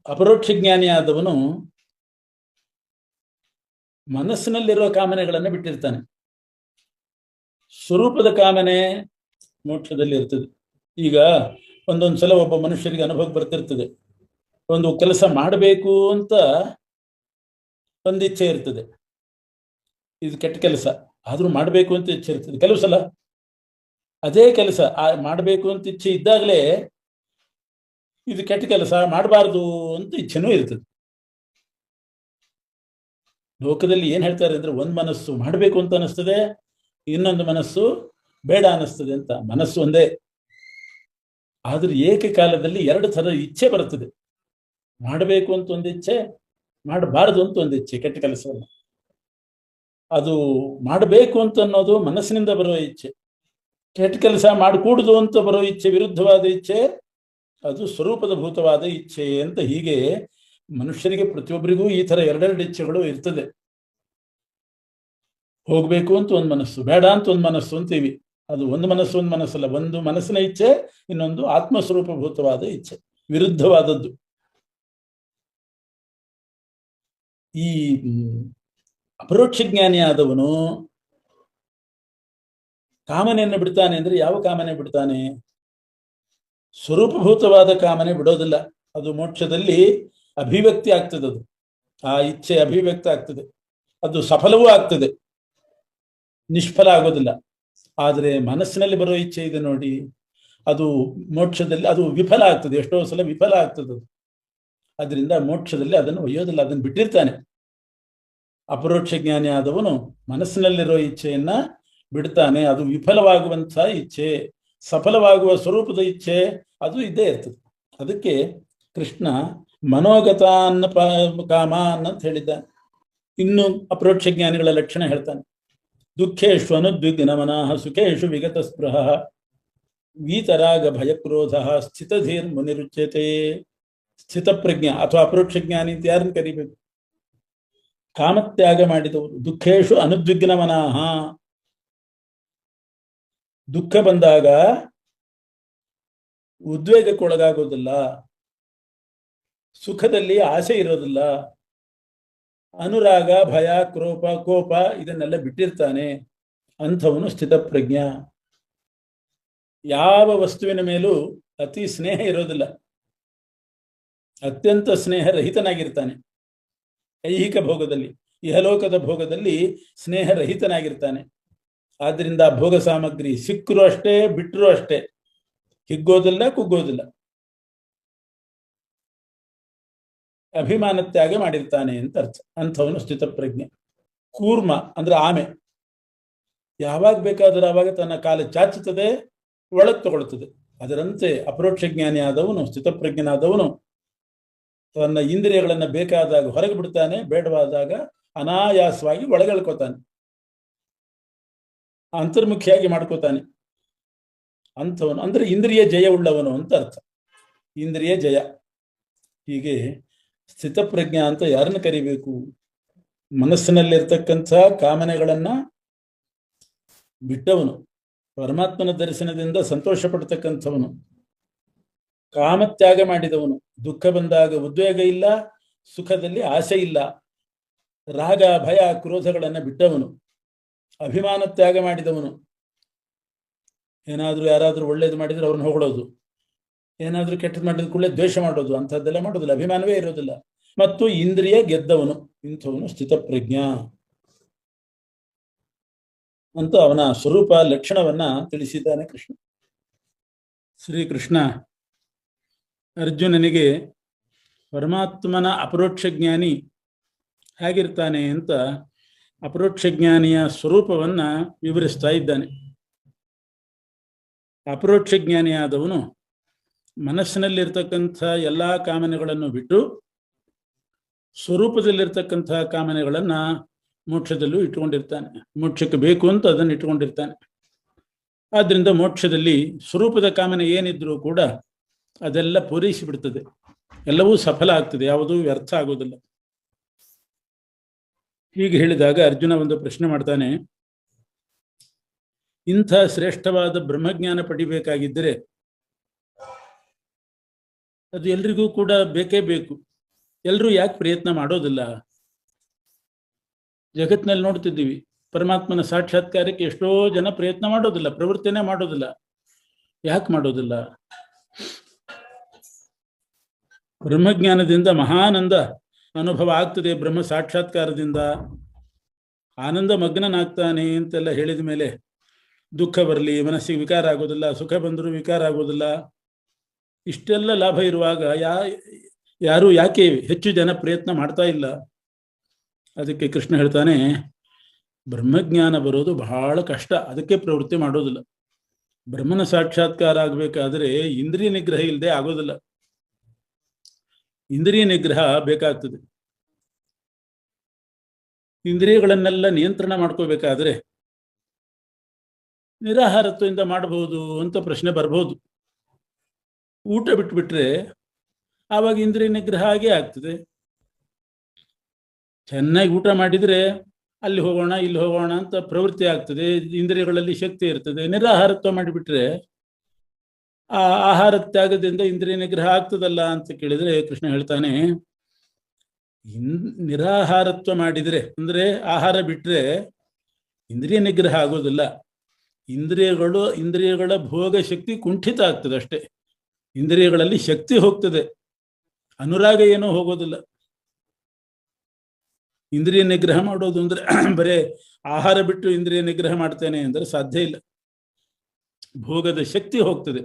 ಅಪರೋಕ್ಷ ಜ್ಞಾನಿಯಾದವನು ಮನಸ್ಸಿನಲ್ಲಿರುವ ಕಾಮನೆಗಳನ್ನು ಬಿಟ್ಟಿರ್ತಾನೆ. ಸ್ವರೂಪದ ಕಾಮನೆ ಮೋಕ್ಷದಲ್ಲಿ ಇರ್ತದೆ. ಈಗ ಒಂದೊಂದ್ಸಲ ಒಬ್ಬ ಮನುಷ್ಯರಿಗೆ ಅನುಭವ ಬರ್ತಿರ್ತದೆ. ಒಂದು ಕೆಲಸ ಮಾಡಬೇಕು ಅಂತ ಒಂದು ಇಚ್ಛೆ ಇರ್ತದೆ, ಇದು ಕೆಟ್ಟ ಕೆಲಸ ಆದ್ರೂ ಮಾಡಬೇಕು ಅಂತ ಇಚ್ಛೆ ಇರ್ತದೆ. ಕೆಲವು ಸಲ ಅದೇ ಕೆಲಸ ಮಾಡಬೇಕು ಅಂತ ಇಚ್ಛೆ ಇದ್ದಾಗಲೇ ಇದು ಕೆಟ್ಟ ಕೆಲಸ ಮಾಡಬಾರ್ದು ಅಂತ ಇಚ್ಛೆನೂ ಇರ್ತದೆ. ಲೋಕದಲ್ಲಿ ಏನ್ ಹೇಳ್ತಾರೆ ಅಂದ್ರೆ, ಒಂದ್ ಮನಸ್ಸು ಮಾಡಬೇಕು ಅಂತ ಅನಿಸ್ತದೆ, ಇನ್ನೊಂದು ಮನಸ್ಸು ಬೇಡ ಅನಿಸ್ತದೆ ಅಂತ. ಮನಸ್ಸು ಒಂದೇ, ಆದ್ರೆ ಏಕಕಾಲದಲ್ಲಿ ಎರಡು ಥರ ಇಚ್ಛೆ ಬರ್ತದೆ. ಮಾಡಬೇಕು ಅಂತ ಒಂದು ಇಚ್ಛೆ, ಮಾಡಬಾರದು ಅಂತ ಒಂದು ಇಚ್ಛೆ, ಕೆಟ್ಟ ಕೆಲಸವನ್ನ. ಅದು ಮಾಡಬೇಕು ಅಂತ ಅನ್ನೋದು ಮನಸ್ಸಿನಿಂದ ಬರುವ ಇಚ್ಛೆ. ಕೆಟ್ಟ ಕೆಲಸ ಮಾಡಕೂಡುದು ಅಂತ ಬರೋ ಇಚ್ಛೆ, ವಿರುದ್ಧವಾದ ಇಚ್ಛೆ, ಅದು ಸ್ವರೂಪದ ಭೂತವಾದ ಇಚ್ಛೆ ಅಂತ. ಹೀಗೆ ಮನುಷ್ಯರಿಗೆ ಪ್ರತಿಯೊಬ್ಬರಿಗೂ ಈ ತರ ಎರಡೆರಡು ಇಚ್ಛೆಗಳು ಇರ್ತದೆ. ಹೋಗ್ಬೇಕು ಅಂತ ಒಂದು ಮನಸ್ಸು, ಬೇಡ ಅಂತ ಒಂದು ಮನಸ್ಸು ಅಂತೀವಿ. ಅದು ಒಂದು ಮನಸ್ಸು ಒಂದು ಮನಸ್ಸಲ್ಲ, ಒಂದು ಮನಸ್ಸಿನ ಇಚ್ಛೆ, ಇನ್ನೊಂದು ಆತ್ಮಸ್ವರೂಪಭೂತವಾದ ಇಚ್ಛೆ, ವಿರುದ್ಧವಾದದ್ದು. ಈ ಅಪರೋಕ್ಷ ಜ್ಞಾನಿಯಾದವನು ಕಾಮನೆಯನ್ನು ಬಿಡ್ತಾನೆ ಅಂದ್ರೆ ಯಾವ ಕಾಮನೆ ಬಿಡ್ತಾನೆ? ಸ್ವರೂಪಭೂತವಾದ ಕಾಮನೆ ಬಿಡೋದಿಲ್ಲ. ಅದು ಮೋಕ್ಷದಲ್ಲಿ ಅಭಿವ್ಯಕ್ತಿ ಆಗ್ತದೆ. ಅದು ಆ ಇಚ್ಛೆ ಅಭಿವ್ಯಕ್ತ ಆಗ್ತದೆ, ಅದು ಸಫಲವೂ ಆಗ್ತದೆ, ನಿಷ್ಫಲ ಆಗೋದಿಲ್ಲ. ಆದರೆ ಮನಸ್ಸಿನಲ್ಲಿ ಬರೋ ಇಚ್ಛೆ ಇದೆ ನೋಡಿ, ಅದು ಮೋಕ್ಷದಲ್ಲಿ ಅದು ವಿಫಲ ಆಗ್ತದೆ. ಎಷ್ಟೋ ಸಲ ವಿಫಲ ಆಗ್ತದೆ ಅದು. ಅದರಿಂದ ಮೋಕ್ಷದಲ್ಲಿ ಅದನ್ನು ಒಯ್ಯೋದಿಲ್ಲ, ಅದನ್ನು ಬಿಟ್ಟಿರ್ತಾನೆ. ಅಪರೋಕ್ಷ ಜ್ಞಾನಿ ಆದವನು ಮನಸ್ಸಿನಲ್ಲಿರೋ ಇಚ್ಛೆಯನ್ನ ಬಿಡ್ತಾನೆ. ಅದು ವಿಫಲವಾಗುವಂತಹ ಇಚ್ಛೆ, ಸಫಲವಾಗುವ ಸ್ವರೂಪದ ಇಚ್ಛೆ ಅದು ಇದ್ದೇ ಇರ್ತದೆ. ಅದಕ್ಕೆ ಕೃಷ್ಣ ಮನೋಗತಾನ್ನ ಕಾಮಾನ್ ಅಂತ ಹೇಳಿದ್ದ. ಇನ್ನು ಅಪರೋಕ್ಷ ಜ್ಞಾನಿಗಳ ಲಕ್ಷಣ ಹೇಳ್ತಾನೆ. ದುಃಖೇಶು ಅನುದ್ವಿಗ್ನ ಮನಃ, ಸುಖೇಶು ವಿಗತ ಸ್ಪೃಹ, ವೀತರಾಗ ಭಯಕ್ರೋಧ, ಸ್ಥಿತಧೀರ್ ಮುನಿರುಚ್ಯತೆ. ಸ್ಥಿತಪ್ರಜ್ಞ ಅಥವಾ ಅಪರೋಕ್ಷ ಜ್ಞಾನಿ ಅಂತ ಯಾರನ್ನು ಕರಿಬೇಕು? ಕಾಮತ್ಯಾಗ ಮಾಡಿದವರು. ದುಃಖೇಶು ಅನುದ್ವಿಗ್ನ ಮನಃ, ದುಃಖ ಬಂದಾಗ ಉದ್ವೇಗಕ್ಕೊಳಗಾಗೋದಿಲ್ಲ, ಸುಖದಲ್ಲಿ ಆಸೆ ಇರೋದಿಲ್ಲ, ಅನುರಾಗ ಭಯ ಕೋಪ ಇದನ್ನೆಲ್ಲ ಬಿಟ್ಟಿರ್ತಾನೆ. ಅಂಥವನು ಸ್ಥಿತಪ್ರಜ್ಞ. ಯಾವ ವಸ್ತುವಿನ ಮೇಲೂ ಅತಿ ಸ್ನೇಹ ಇರೋದಿಲ್ಲ, ಅತ್ಯಂತ ಸ್ನೇಹರಹಿತನಾಗಿರ್ತಾನೆ. ಐಹಿಕ ಭೋಗದಲ್ಲಿ, ಇಹಲೋಕದ ಭೋಗದಲ್ಲಿ ಸ್ನೇಹರಹಿತನಾಗಿರ್ತಾನೆ. ಆದ್ರಿಂದ ಭೋಗ ಸಾಮಗ್ರಿ ಸಿಕ್ಕರೂ ಅಷ್ಟೇ, ಬಿಟ್ಟರೂ ಅಷ್ಟೇ, ಹಿಗ್ಗೋದಿಲ್ಲ, ಕುಗ್ಗೋದಿಲ್ಲ. ಅಭಿಮಾನ ತ್ಯಾಗ ಮಾಡಿರ್ತಾನೆ ಅಂತ ಅರ್ಥ. ಅಂಥವನು ಸ್ಥಿತಪ್ರಜ್ಞೆ. ಕೂರ್ಮ ಅಂದ್ರೆ ಆಮೆ, ಯಾವಾಗ ಬೇಕಾದರೂ ಆವಾಗ ತನ್ನ ಕಾಲ ಚಾಚುತ್ತದೆ, ಒಳಗೆ ತಗೊಳ್ತದೆ. ಅದರಂತೆ ಅಪರೋಕ್ಷ ಜ್ಞಾನಿ ಆದವನು, ಸ್ಥಿತಪ್ರಜ್ಞನಾದವನು ತನ್ನ ಇಂದ್ರಿಯಗಳನ್ನ ಬೇಕಾದಾಗ ಹೊರಗೆ ಬಿಡ್ತಾನೆ, ಬೇಡವಾದಾಗ ಅನಾಯಾಸವಾಗಿ ಒಳಗೆಳ್ಕೋತಾನೆ, ಅಂತರ್ಮುಖಿಯಾಗಿ ಮಾಡ್ಕೋತಾನೆ. ಅಂಥವನು ಅಂದ್ರೆ ಇಂದ್ರಿಯ ಜಯ ಉಳ್ಳವನು ಅಂತ ಅರ್ಥ. ಇಂದ್ರಿಯ ಜಯ. ಹೀಗೆ ಸ್ಥಿತಪ್ರಜ್ಞ ಅಂತ ಯಾರನ್ನು ಕರಿಬೇಕು? ಮನಸ್ಸಿನಲ್ಲಿರ್ತಕ್ಕಂಥ ಕಾಮನೆಗಳನ್ನ ಬಿಟ್ಟವನು, ಪರಮಾತ್ಮನ ದರ್ಶನದಿಂದ ಸಂತೋಷ ಪಡ್ತಕ್ಕಂಥವನು, ಕಾಮತ್ಯಾಗ ಮಾಡಿದವನು. ದುಃಖ ಬಂದಾಗ ಉದ್ವೇಗ ಇಲ್ಲ, ಸುಖದಲ್ಲಿ ಆಸೆ ಇಲ್ಲ, ರಾಗ ಭಯ ಕ್ರೋಧಗಳನ್ನು ಬಿಟ್ಟವನು, ಅಭಿಮಾನ ತ್ಯಾಗ ಮಾಡಿದವನು. ಏನಾದರೂ ಯಾರಾದರೂ ಒಳ್ಳೇದು ಮಾಡಿದ್ರೆ ಅವ್ರನ್ನ ಹೊಗಳೋದು, ಏನಾದರೂ ಕೆಟ್ಟದ್ದು ಮಾಡಿದ ಕೂಡಲೇ ದ್ವೇಷ ಮಾಡೋದು, ಅಂಥದ್ದೆಲ್ಲ ಮಾಡೋದಿಲ್ಲ, ಅಭಿಮಾನವೇ ಇರೋದಿಲ್ಲ. ಮತ್ತು ಇಂದ್ರಿಯ ಗೆದ್ದವನು. ಇಂಥವನು ಸ್ಥಿತಪ್ರಜ್ಞ ಅಂತ ಅವನ ಸ್ವರೂಪ ಲಕ್ಷಣವನ್ನ ತಿಳಿಸಿದ್ದಾನೆ ಕೃಷ್ಣ. ಶ್ರೀಕೃಷ್ಣ ಅರ್ಜುನನಿಗೆ ಪರಮಾತ್ಮನ ಅಪರೋಕ್ಷ ಜ್ಞಾನಿ ಹೇಗಿರ್ತಾನೆ ಅಂತ ಅಪರೋಕ್ಷ ಜ್ಞಾನಿಯ ಸ್ವರೂಪವನ್ನ ವಿವರಿಸ್ತಾ ಇದ್ದಾನೆ. ಅಪರೋಕ್ಷ ಜ್ಞಾನಿಯಾದವನು ಮನಸ್ಸಿನಲ್ಲಿರ್ತಕ್ಕಂಥ ಎಲ್ಲ ಕಾಮನೆಗಳನ್ನು ಬಿಟ್ಟು ಸ್ವರೂಪದಲ್ಲಿರ್ತಕ್ಕಂಥ ಕಾಮನೆಗಳನ್ನ ಮೋಕ್ಷದಲ್ಲೂ ಇಟ್ಕೊಂಡಿರ್ತಾನೆ. ಮೋಕ್ಷಕ್ಕೆ ಬೇಕು ಅಂತ ಅದನ್ನು ಇಟ್ಕೊಂಡಿರ್ತಾನೆ. ಆದ್ರಿಂದ ಮೋಕ್ಷದಲ್ಲಿ ಸ್ವರೂಪದ ಕಾಮನೆ ಏನಿದ್ರೂ ಕೂಡ ಅದೆಲ್ಲ ಪೂರೈಸಿ ಬಿಡ್ತದೆ, ಎಲ್ಲವೂ ಸಫಲ ಆಗ್ತದೆ, ಯಾವುದೂ ವ್ಯರ್ಥ ಆಗೋದಿಲ್ಲ. ಹೀಗೆ ಹೇಳಿದಾಗ ಅರ್ಜುನ ಒಂದು ಪ್ರಶ್ನೆ ಮಾಡ್ತಾನೆ. ಇಂಥ ಶ್ರೇಷ್ಠವಾದ ಬ್ರಹ್ಮಜ್ಞಾನ ಪಡಿಬೇಕಾಗಿದ್ದರೆ ಅದು ಎಲ್ರಿಗೂ ಕೂಡ ಬೇಕೇ ಬೇಕು. ಎಲ್ಲರೂ ಯಾಕೆ ಪ್ರಯತ್ನ ಮಾಡೋದಿಲ್ಲ? ಜಗತ್ತಿನಲ್ಲಿ ನೋಡ್ತಿದ್ದೀವಿ, ಪರಮಾತ್ಮನ ಸಾಕ್ಷಾತ್ಕಾರಕ್ಕೆ ಎಷ್ಟೋ ಜನ ಪ್ರಯತ್ನ ಮಾಡೋದಿಲ್ಲ, ಪ್ರವೃತ್ತಿನೇ ಮಾಡೋದಿಲ್ಲ. ಯಾಕೆ ಮಾಡೋದಿಲ್ಲ? ಬ್ರಹ್ಮಜ್ಞಾನದಿಂದ ಮಹಾನಂದ ಅನುಭವ ಆಗ್ತದೆ, ಬ್ರಹ್ಮ ಸಾಕ್ಷಾತ್ಕಾರದಿಂದ ಆನಂದ ಮಗ್ನನಾಗ್ತಾನೆ ಅಂತೆಲ್ಲ ಹೇಳಿದ ಮೇಲೆ ದುಃಖ ಬರಲಿ, ಮನಸ್ಸಿಗೆ ವಿಕಾರ ಆಗೋದಿಲ್ಲ, ಸುಖ ಬಂದರೂ ವಿಕಾರ ಆಗೋದಿಲ್ಲ. ಇಷ್ಟೆಲ್ಲ ಲಾಭ ಇರುವಾಗ ಯಾರು ಯಾಕೆ ಹೆಚ್ಚು ಜನ ಪ್ರಯತ್ನ ಮಾಡ್ತಾ ಇಲ್ಲ? ಅದಕ್ಕೆ ಕೃಷ್ಣ ಹೇಳ್ತಾನೆ, ಬ್ರಹ್ಮಜ್ಞಾನ ಬರೋದು ಬಹಳ ಕಷ್ಟ, ಅದಕ್ಕೆ ಪ್ರವೃತ್ತಿ ಮಾಡೋದಿಲ್ಲ. ಬ್ರಹ್ಮನ ಸಾಕ್ಷಾತ್ಕಾರ ಆಗಬೇಕಾದ್ರೆ ಇಂದ್ರಿಯ ನಿಗ್ರಹ ಇಲ್ಲದೆ ಆಗೋದಿಲ್ಲ. ಇಂದ್ರಿಯ ನಿಗ್ರಹ ಬೇಕಾಗ್ತದೆ. ಇಂದ್ರಿಯಗಳನ್ನೆಲ್ಲ ನಿಯಂತ್ರಣ ಮಾಡ್ಕೋಬೇಕಾದ್ರೆ ನಿರಾಹಾರತ್ವದಿಂದ ಮಾಡಬಹುದು ಅಂತ ಪ್ರಶ್ನೆ ಬರ್ಬೋದು. ಊಟ ಬಿಟ್ಬಿಟ್ರೆ ಆವಾಗ ಇಂದ್ರಿಯ ನಿಗ್ರಹ ಆಗೇ ಆಗ್ತದೆ. ಚೆನ್ನಾಗಿ ಊಟ ಮಾಡಿದರೆ ಅಲ್ಲಿ ಹೋಗೋಣ ಇಲ್ಲಿ ಹೋಗೋಣ ಅಂತ ಪ್ರವೃತ್ತಿ ಆಗ್ತದೆ, ಇಂದ್ರಿಯಗಳಲ್ಲಿ ಶಕ್ತಿ ಇರ್ತದೆ. ನಿರಾಹಾರತ್ವ ಮಾಡಿಬಿಟ್ರೆ ಆ ಆಹಾರ ತ್ಯಾಗದಿಂದ ಇಂದ್ರಿಯ ನಿಗ್ರಹ ಆಗ್ತದಲ್ಲ ಅಂತ ಕೇಳಿದ್ರೆ ಕೃಷ್ಣ ಹೇಳ್ತಾನೆ, ನಿರಾಹಾರತ್ವ ಮಾಡಿದರೆ ಅಂದ್ರೆ ಆಹಾರ ಬಿಟ್ರೆ ಇಂದ್ರಿಯ ನಿಗ್ರಹ ಆಗೋದಿಲ್ಲ. ಇಂದ್ರಿಯಗಳ ಭೋಗ ಶಕ್ತಿ ಕುಂಠಿತ ಆಗ್ತದೆ ಅಷ್ಟೇ. ಇಂದ್ರಿಯಗಳಲ್ಲಿ ಶಕ್ತಿ ಹೋಗ್ತದೆ, ಅನುರಾಗ ಏನೂ ಹೋಗೋದಿಲ್ಲ. ಇಂದ್ರಿಯ ನಿಗ್ರಹ ಮಾಡೋದು ಅಂದ್ರೆ ಬರೇ ಆಹಾರ ಬಿಟ್ಟು ಇಂದ್ರಿಯ ನಿಗ್ರಹ ಮಾಡ್ತೇನೆ ಅಂದ್ರೆ ಸಾಧ್ಯ ಇಲ್ಲ. ಭೋಗದ ಶಕ್ತಿ ಹೋಗ್ತದೆ,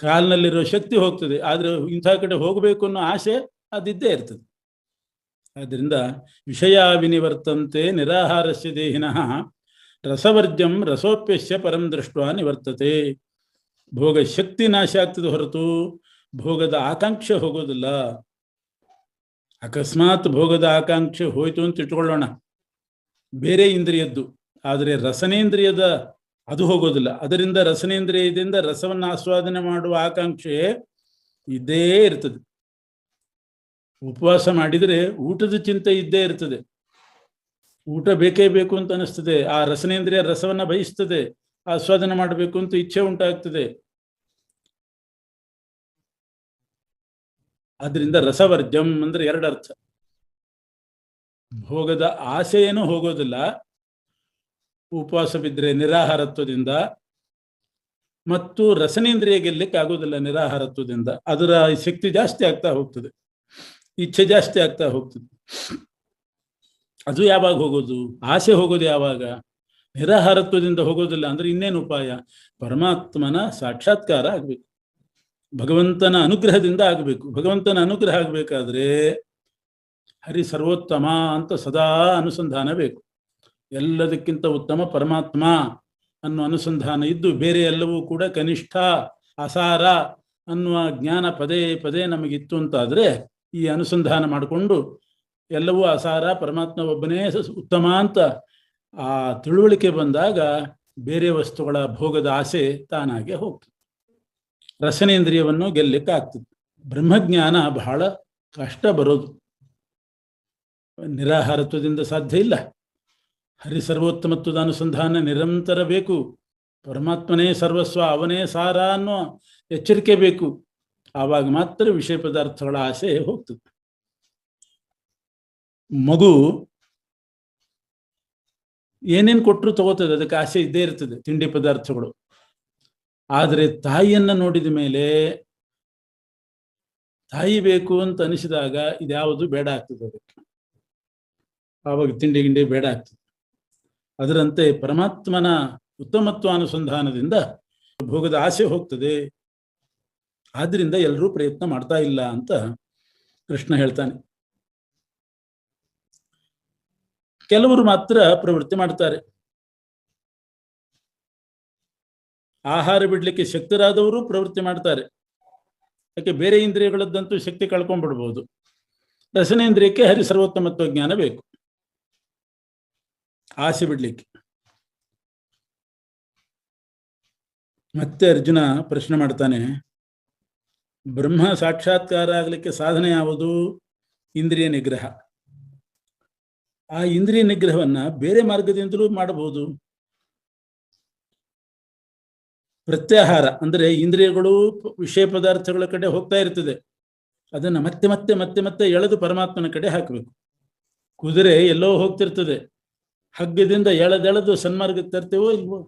ಕಾಲಿನಲ್ಲಿರೋ ಶಕ್ತಿ ಹೋಗ್ತದೆ, ಆದ್ರೆ ಇಂಥ ಕಡೆ ಹೋಗಬೇಕು ಅನ್ನೋ ಆಸೆ ಅದಿದ್ದೇ ಇರ್ತದೆ. ಆದ್ದರಿಂದ ವಿಷಯ ವಿನಿವರ್ತಂತೆ ನಿರಾಹಾರಸ್ಯ ದೇಹಿನಃ ರಸವರ್ಜಂ ರಸೋಪ್ಯಸ್ಯ ಪರಂ ದೃಷ್ಟ ನಿವರ್ತತೆ. ಭೋಗ ಶಕ್ತಿ ನಾಶ ಆಗ್ತದೆ ಹೊರತು ಭೋಗದ ಆಕಾಂಕ್ಷೆ ಹೋಗೋದಿಲ್ಲ. ಅಕಸ್ಮಾತ್ ಭೋಗದ ಆಕಾಂಕ್ಷೆ ಹೋಯ್ತು ಅಂತ ಇಟ್ಕೊಳ್ಳೋಣ, ಬೇರೆ ಇಂದ್ರಿಯದ್ದು, ಆದರೆ ರಸನೇಂದ್ರಿಯದ ಅದು ಹೋಗೋದಿಲ್ಲ. ಅದರಿಂದ ರಸನೇಂದ್ರಿಯದಿಂದ ರಸವನ್ನು ಆಸ್ವಾದನೆ ಮಾಡುವ ಆಕಾಂಕ್ಷೆ ಇದ್ದೇ ಇರ್ತದೆ. ಉಪವಾಸ ಮಾಡಿದರೆ ಊಟದ ಚಿಂತೆ ಇದ್ದೇ ಇರ್ತದೆ. ಊಟ ಬೇಕೇ ಬೇಕು ಅಂತ ಅನಿಸ್ತದೆ, ಆ ರಸನೇಂದ್ರಿಯ ರಸವನ್ನ ಬಯಸ್ತದೆ, ಆಸ್ವಾದನೆ ಮಾಡಬೇಕು ಅಂತ ಇಚ್ಛೆ ಉಂಟಾಗ್ತದೆ. ಆದ್ರಿಂದ ರಸವರ್ಜಂ ಅಂದ್ರೆ ಎರಡರ್ಥ. ಭೋಗದ ಆಸೆ ಏನೂ ಹೋಗೋದಿಲ್ಲ ಉಪವಾಸ ಬಿದ್ದರೆ ನಿರಾಹಾರತ್ವದಿಂದ, ಮತ್ತು ರಸನೇಂದ್ರಿಯ ಗೆಲ್ಲಕ್ಕೆ ಆಗೋದಿಲ್ಲ ನಿರಾಹಾರತ್ವದಿಂದ. ಅದರ ಶಕ್ತಿ ಜಾಸ್ತಿ ಆಗ್ತಾ ಹೋಗ್ತದೆ, ಇಚ್ಛೆ ಜಾಸ್ತಿ ಆಗ್ತಾ ಹೋಗ್ತದೆ. ಅದು ಯಾವಾಗ ಹೋಗೋದು? ಆಸೆ ಹೋಗೋದು ಯಾವಾಗ? ನಿರಾಹಾರತ್ವದಿಂದ ಹೋಗೋದಿಲ್ಲ. ಅಂದ್ರೆ ಇನ್ನೇನು ಉಪಾಯ? ಪರಮಾತ್ಮನ ಸಾಕ್ಷಾತ್ಕಾರ ಆಗ್ಬೇಕು, ಭಗವಂತನ ಅನುಗ್ರಹದಿಂದ ಆಗಬೇಕು. ಭಗವಂತನ ಅನುಗ್ರಹ ಆಗಬೇಕಾದ್ರೆ ಹರಿ ಸರ್ವೋತ್ತಮ ಅಂತ ಸದಾ ಅನುಸಂಧಾನ ಬೇಕು. ಎಲ್ಲದಕ್ಕಿಂತ ಉತ್ತಮ ಪರಮಾತ್ಮ ಅನ್ನುವ ಅನುಸಂಧಾನ ಇದ್ದು, ಬೇರೆ ಎಲ್ಲವೂ ಕೂಡ ಕನಿಷ್ಠ ಅಸಾರ ಅನ್ನುವ ಜ್ಞಾನ ಪದೇ ಪದೇ ನಮಗಿತ್ತು ಅಂತಾದರೆ, ಈ ಅನುಸಂಧಾನ ಮಾಡಿಕೊಂಡು ಎಲ್ಲವೂ ಅಸಾರ, ಪರಮಾತ್ಮ ಒಬ್ಬನೇ ಉತ್ತಮ ಅಂತ ಆ ತಿಳುವಳಿಕೆ ಬಂದಾಗ ಬೇರೆ ವಸ್ತುಗಳ ಭೋಗದ ಆಸೆ ತಾನಾಗೆ ಹೋಗ್ತದೆ, ರಸನೇಂದ್ರಿಯವನ್ನು ಗೆಲ್ಲಕ್ಕೆ ಆಗ್ತದೆ. ಬ್ರಹ್ಮಜ್ಞಾನ ಬಹಳ ಕಷ್ಟ ಬರೋದು, ನಿರಾಹಾರತ್ವದಿಂದ ಸಾಧ್ಯ ಇಲ್ಲ. ಹರಿ ಸರ್ವೋತ್ತಮತ್ವದ ಅನುಸಂಧಾನ ನಿರಂತರ ಬೇಕು. ಪರಮಾತ್ಮನೇ ಸರ್ವಸ್ವ, ಅವನೇ ಸಾರ ಅನ್ನೋ ಎಚ್ಚರಿಕೆ ಬೇಕು. ಆವಾಗ ಮಾತ್ರ ವಿಷಯ ಪದಾರ್ಥಗಳ ಆಸೆ ಹೋಗ್ತದೆ. ಮಗು ಏನೇನು ಕೊಟ್ಟರು ತಗೋತದೆ, ಅದಕ್ಕೆ ಆಸೆ ಇದ್ದೇ ಇರ್ತದೆ, ತಿಂಡಿ ಪದಾರ್ಥಗಳು. ಆದರೆ ತಾಯಿಯನ್ನ ನೋಡಿದ ಮೇಲೆ, ತಾಯಿ ಬೇಕು ಅಂತ ಅನಿಸಿದಾಗ ಇದ್ಯಾವುದು ಬೇಡ ಆಗ್ತದೆ ಅದಕ್ಕೆ, ಆವಾಗ ತಿಂಡಿ ಗಿಂಡಿ ಬೇಡ ಆಗ್ತದೆ. ಅದರಂತೆ ಪರಮಾತ್ಮನ ಉತ್ತಮತ್ವಾನುಸಂಧಾನದಿಂದ ಭೋಗದ ಆಸೆ ಹೋಗ್ತದೆ. ಆದ್ರಿಂದ ಎಲ್ಲರೂ ಪ್ರಯತ್ನ ಮಾಡ್ತಾ ಇಲ್ಲ ಅಂತ ಕೃಷ್ಣ ಹೇಳ್ತಾನೆ. ಕೆಲವರು ಮಾತ್ರ ಪ್ರವೃತ್ತಿ ಮಾಡ್ತಾರೆ. ಆಹಾರ ಬಿಡ್ಲಿಕ್ಕೆ ಶಕ್ತರಾದವರು ಪ್ರವೃತ್ತಿ ಮಾಡ್ತಾರೆ. ಯಾಕೆ? ಬೇರೆ ಇಂದ್ರಿಯಗಳದ್ದಂತೂ ಶಕ್ತಿ ಕಳ್ಕೊಂಡ್ಬಿಡ್ಬೋದು. ರಸನೇಂದ್ರಿಯಕ್ಕೆ ಹರಿ ಸರ್ವೋತ್ತಮತ್ವ ಜ್ಞಾನ ಬೇಕು ಆಸೆ ಬಿಡ್ಲಿಕ್ಕೆ. ಮತ್ತೆ ಅರ್ಜುನ ಪ್ರಶ್ನೆ ಮಾಡ್ತಾನೆ, ಬ್ರಹ್ಮ ಸಾಕ್ಷಾತ್ಕಾರ ಆಗಲಿಕ್ಕೆ ಸಾಧನೆ ಯಾವುದು? ಇಂದ್ರಿಯ ನಿಗ್ರಹ. ಆ ಇಂದ್ರಿಯ ನಿಗ್ರಹವನ್ನ ಬೇರೆ ಮಾರ್ಗದಿಂದಲೂ ಮಾಡಬಹುದು. ಪ್ರತ್ಯಾಹಾರ ಅಂದ್ರೆ ಇಂದ್ರಿಯಗಳು ವಿಷಯ ಪದಾರ್ಥಗಳ ಕಡೆ ಹೋಗ್ತಾ ಇರ್ತದೆ, ಅದನ್ನು ಮತ್ತೆ ಮತ್ತೆ ಮತ್ತೆ ಮತ್ತೆ ಎಳೆದು ಪರಮಾತ್ಮನ ಕಡೆ ಹಾಕಬೇಕು. ಕುದುರೆ ಎಲ್ಲೋ ಹೋಗ್ತಿರ್ತದೆ, ಹಗ್ಗದಿಂದ ಎಳೆದೆಳೆದು ಸನ್ಮಾರ್ಗಕ್ಕೆ ತರ್ತೇವೋ ಇಲ್ವೋ.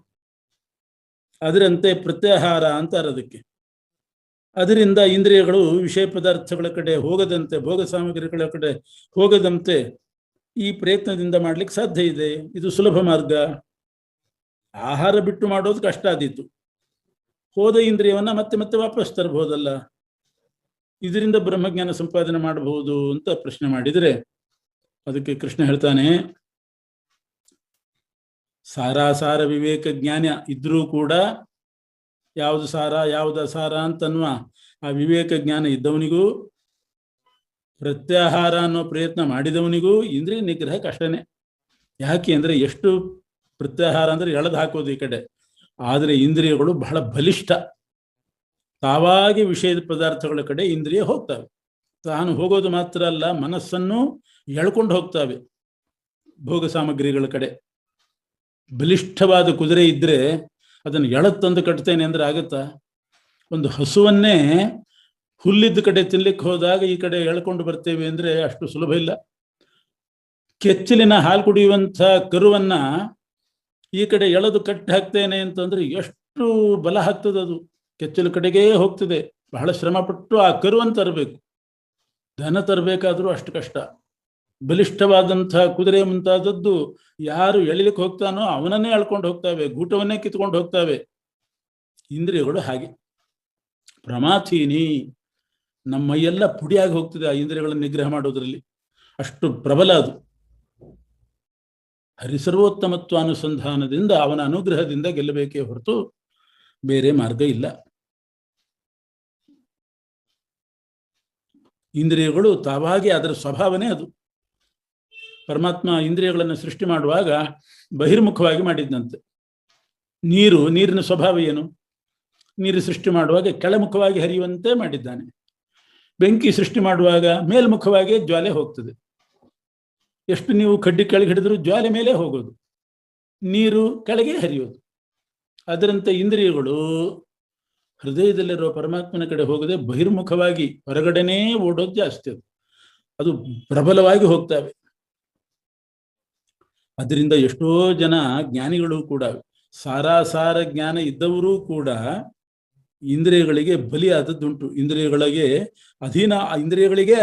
ಅದರಂತೆ ಪ್ರತ್ಯಾಹಾರ ಅಂತಾರೆ ಅದಕ್ಕೆ. ಅದರಿಂದ ಇಂದ್ರಿಯಗಳು ವಿಷಯ ಪದಾರ್ಥಗಳ ಕಡೆ ಹೋಗದಂತೆ, ಭೋಗ ಸಾಮಗ್ರಿಗಳ ಕಡೆ ಹೋಗದಂತೆ ಈ ಪ್ರಯತ್ನದಿಂದ ಮಾಡ್ಲಿಕ್ಕೆ ಸಾಧ್ಯ ಇದೆ. ಇದು ಸುಲಭ ಮಾರ್ಗ. ಆಹಾರ ಬಿಟ್ಟು ಮಾಡೋದು ಕಷ್ಟ ಆದೀತು. ಹೋದ ಇಂದ್ರಿಯವನ್ನ ಮತ್ತೆ ಮತ್ತೆ ವಾಪಸ್ ತರಬಹುದಲ್ಲ, ಇದರಿಂದ ಬ್ರಹ್ಮಜ್ಞಾನ ಸಂಪಾದನೆ ಮಾಡಬಹುದು ಅಂತ ಪ್ರಶ್ನೆ ಮಾಡಿದರೆ ಅದಕ್ಕೆ ಕೃಷ್ಣ ಹೇಳ್ತಾನೆ, ಸಾರಾಸಾರ ವಿವೇಕ ಜ್ಞಾನ ಇದ್ರೂ ಕೂಡ ಯಾವುದು ಸಾರ ಯಾವುದು ಅಸಾರ ಅಂತನ್ನುವ ಆ ವಿವೇಕ ಜ್ಞಾನ ಇದ್ದವನಿಗೂ, ಪ್ರತ್ಯಾಹಾರ ಅನ್ನೋ ಪ್ರಯತ್ನ ಮಾಡಿದವನಿಗೂ ಇಂದ್ರಿಯ ನಿಗ್ರಹ ಕಷ್ಟನೇ. ಯಾಕೆ ಅಂದರೆ ಎಷ್ಟು ಪ್ರತ್ಯಾಹಾರ ಅಂದರೆ ಎಳೆದು ಹಾಕೋದು ಈ ಕಡೆ, ಆದರೆ ಇಂದ್ರಿಯಗಳು ಬಹಳ ಬಲಿಷ್ಠ. ತಾವಾಗಿ ವಿಷಯದ ಪದಾರ್ಥಗಳ ಕಡೆ ಇಂದ್ರಿಯ ಹೋಗ್ತವೆ. ತಾನು ಹೋಗೋದು ಮಾತ್ರ ಅಲ್ಲ, ಮನಸ್ಸನ್ನು ಎಳ್ಕೊಂಡು ಹೋಗ್ತವೆ ಭೋಗ ಸಾಮಗ್ರಿಗಳ ಕಡೆ. ಬಲಿಷ್ಠವಾದ ಕುದುರೆ ಇದ್ರೆ ಅದನ್ನು ಎಳತ್ತಂದು ಕಟ್ತೇನೆ ಅಂದ್ರೆ ಆಗುತ್ತಾ? ಒಂದು ಹಸುವನ್ನೇ ಹುಲ್ಲಿದ್ದ ಕಡೆ ತಿನ್ಲಿಕ್ಕೆ ಹೋದಾಗ ಈ ಕಡೆ ಎಳ್ಕೊಂಡು ಬರ್ತೇವೆ ಅಂದ್ರೆ ಅಷ್ಟು ಸುಲಭ ಇಲ್ಲ. ಕೆಚ್ಚಲಿನ ಹಾಲು ಕುಡಿಯುವಂಥ ಕರುವನ್ನ ಈ ಕಡೆ ಎಳೆದು ಕಟ್ಟಿ ಹಾಕ್ತೇನೆ ಅಂತಂದ್ರೆ ಎಷ್ಟು ಬಲ ಹಾಕ್ತದೆ. ಅದು ಕೆಚ್ಚಲು ಕಡೆಗೇ ಹೋಗ್ತದೆ. ಬಹಳ ಶ್ರಮಪಟ್ಟು ಆ ಕರುವನ್ನು ತರಬೇಕು. ದನ ತರಬೇಕಾದ್ರೂ ಅಷ್ಟು ಕಷ್ಟ. ಬಲಿಷ್ಠವಾದಂಥ ಕುದುರೆ ಮುಂತಾದದ್ದು ಯಾರು ಎಳಿಲಿಕ್ಕೆ ಹೋಗ್ತಾನೋ ಅವನನ್ನೇ ಎಳ್ಕೊಂಡು ಹೋಗ್ತಾವೆ, ಗೂಟವನ್ನೇ ಕಿತ್ಕೊಂಡು ಹೋಗ್ತಾವೆ. ಇಂದ್ರಿಯಗಳು ಹಾಗೆ ಪ್ರಮಾಥೀನಿ. ನಮ್ಮ ಮೈಯೆಲ್ಲ ಪುಡಿಯಾಗಿ ಹೋಗ್ತದೆ ಆ ಇಂದ್ರಿಯಗಳನ್ನು ನಿಗ್ರಹ ಮಾಡೋದ್ರಲ್ಲಿ. ಅಷ್ಟು ಪ್ರಬಲ ಅದು. ಹರಿಸರ್ವೋತ್ತಮತ್ವ ಅನುಸಂಧಾನದಿಂದ ಅವನ ಅನುಗ್ರಹದಿಂದ ಗೆಲ್ಲಬೇಕೇ ಹೊರತು ಬೇರೆ ಮಾರ್ಗ ಇಲ್ಲ. ಇಂದ್ರಿಯಗಳು ತಾವಾಗಿ ಅದರ ಸ್ವಭಾವನೇ ಅದು. ಪರಮಾತ್ಮ ಇಂದ್ರಿಯಗಳನ್ನು ಸೃಷ್ಟಿ ಮಾಡುವಾಗ ಬಹಿರ್ಮುಖವಾಗಿ ಮಾಡಿದ್ದಂತೆ. ನೀರಿನ ಸ್ವಭಾವ ಏನು? ನೀರು ಸೃಷ್ಟಿ ಮಾಡುವಾಗ ಕೆಳಮುಖವಾಗಿ ಹರಿಯುವಂತೆ ಮಾಡಿದ್ದಾನೆ. ಬೆಂಕಿ ಸೃಷ್ಟಿ ಮಾಡುವಾಗ ಮೇಲ್ಮುಖವಾಗಿ ಜ್ವಾಲೆ ಹೋಗ್ತದೆ. ಎಷ್ಟು ನೀವು ಕಡ್ಡಿ ಕೆಳಗೆ ಹಿಡಿದ್ರೂ ಜ್ವಾಲೆ ಮೇಲೆ ಹೋಗೋದು, ನೀರು ಕೆಳಗೆ ಹರಿಯೋದು. ಅದರಂತೆ ಇಂದ್ರಿಯಗಳು ಹೃದಯದಲ್ಲಿರುವ ಪರಮಾತ್ಮನ ಕಡೆ ಹೋಗದೆ ಬಹಿರ್ಮುಖವಾಗಿ ಹೊರಗಡೆನೇ ಓಡೋದು ಜಾಸ್ತಿ. ಅದು ಪ್ರಬಲವಾಗಿ ಹೋಗ್ತವೆ. ಅದರಿಂದ ಎಷ್ಟೋ ಜನ ಜ್ಞಾನಿಗಳು ಕೂಡ, ಸಾರಾಸಾರ ಜ್ಞಾನ ಇದ್ದವರೂ ಕೂಡ ಇಂದ್ರಿಯಗಳಿಗೆ ಬಲಿಯಾದದ್ದುಂಟು. ಇಂದ್ರಿಯಗಳಿಗೆ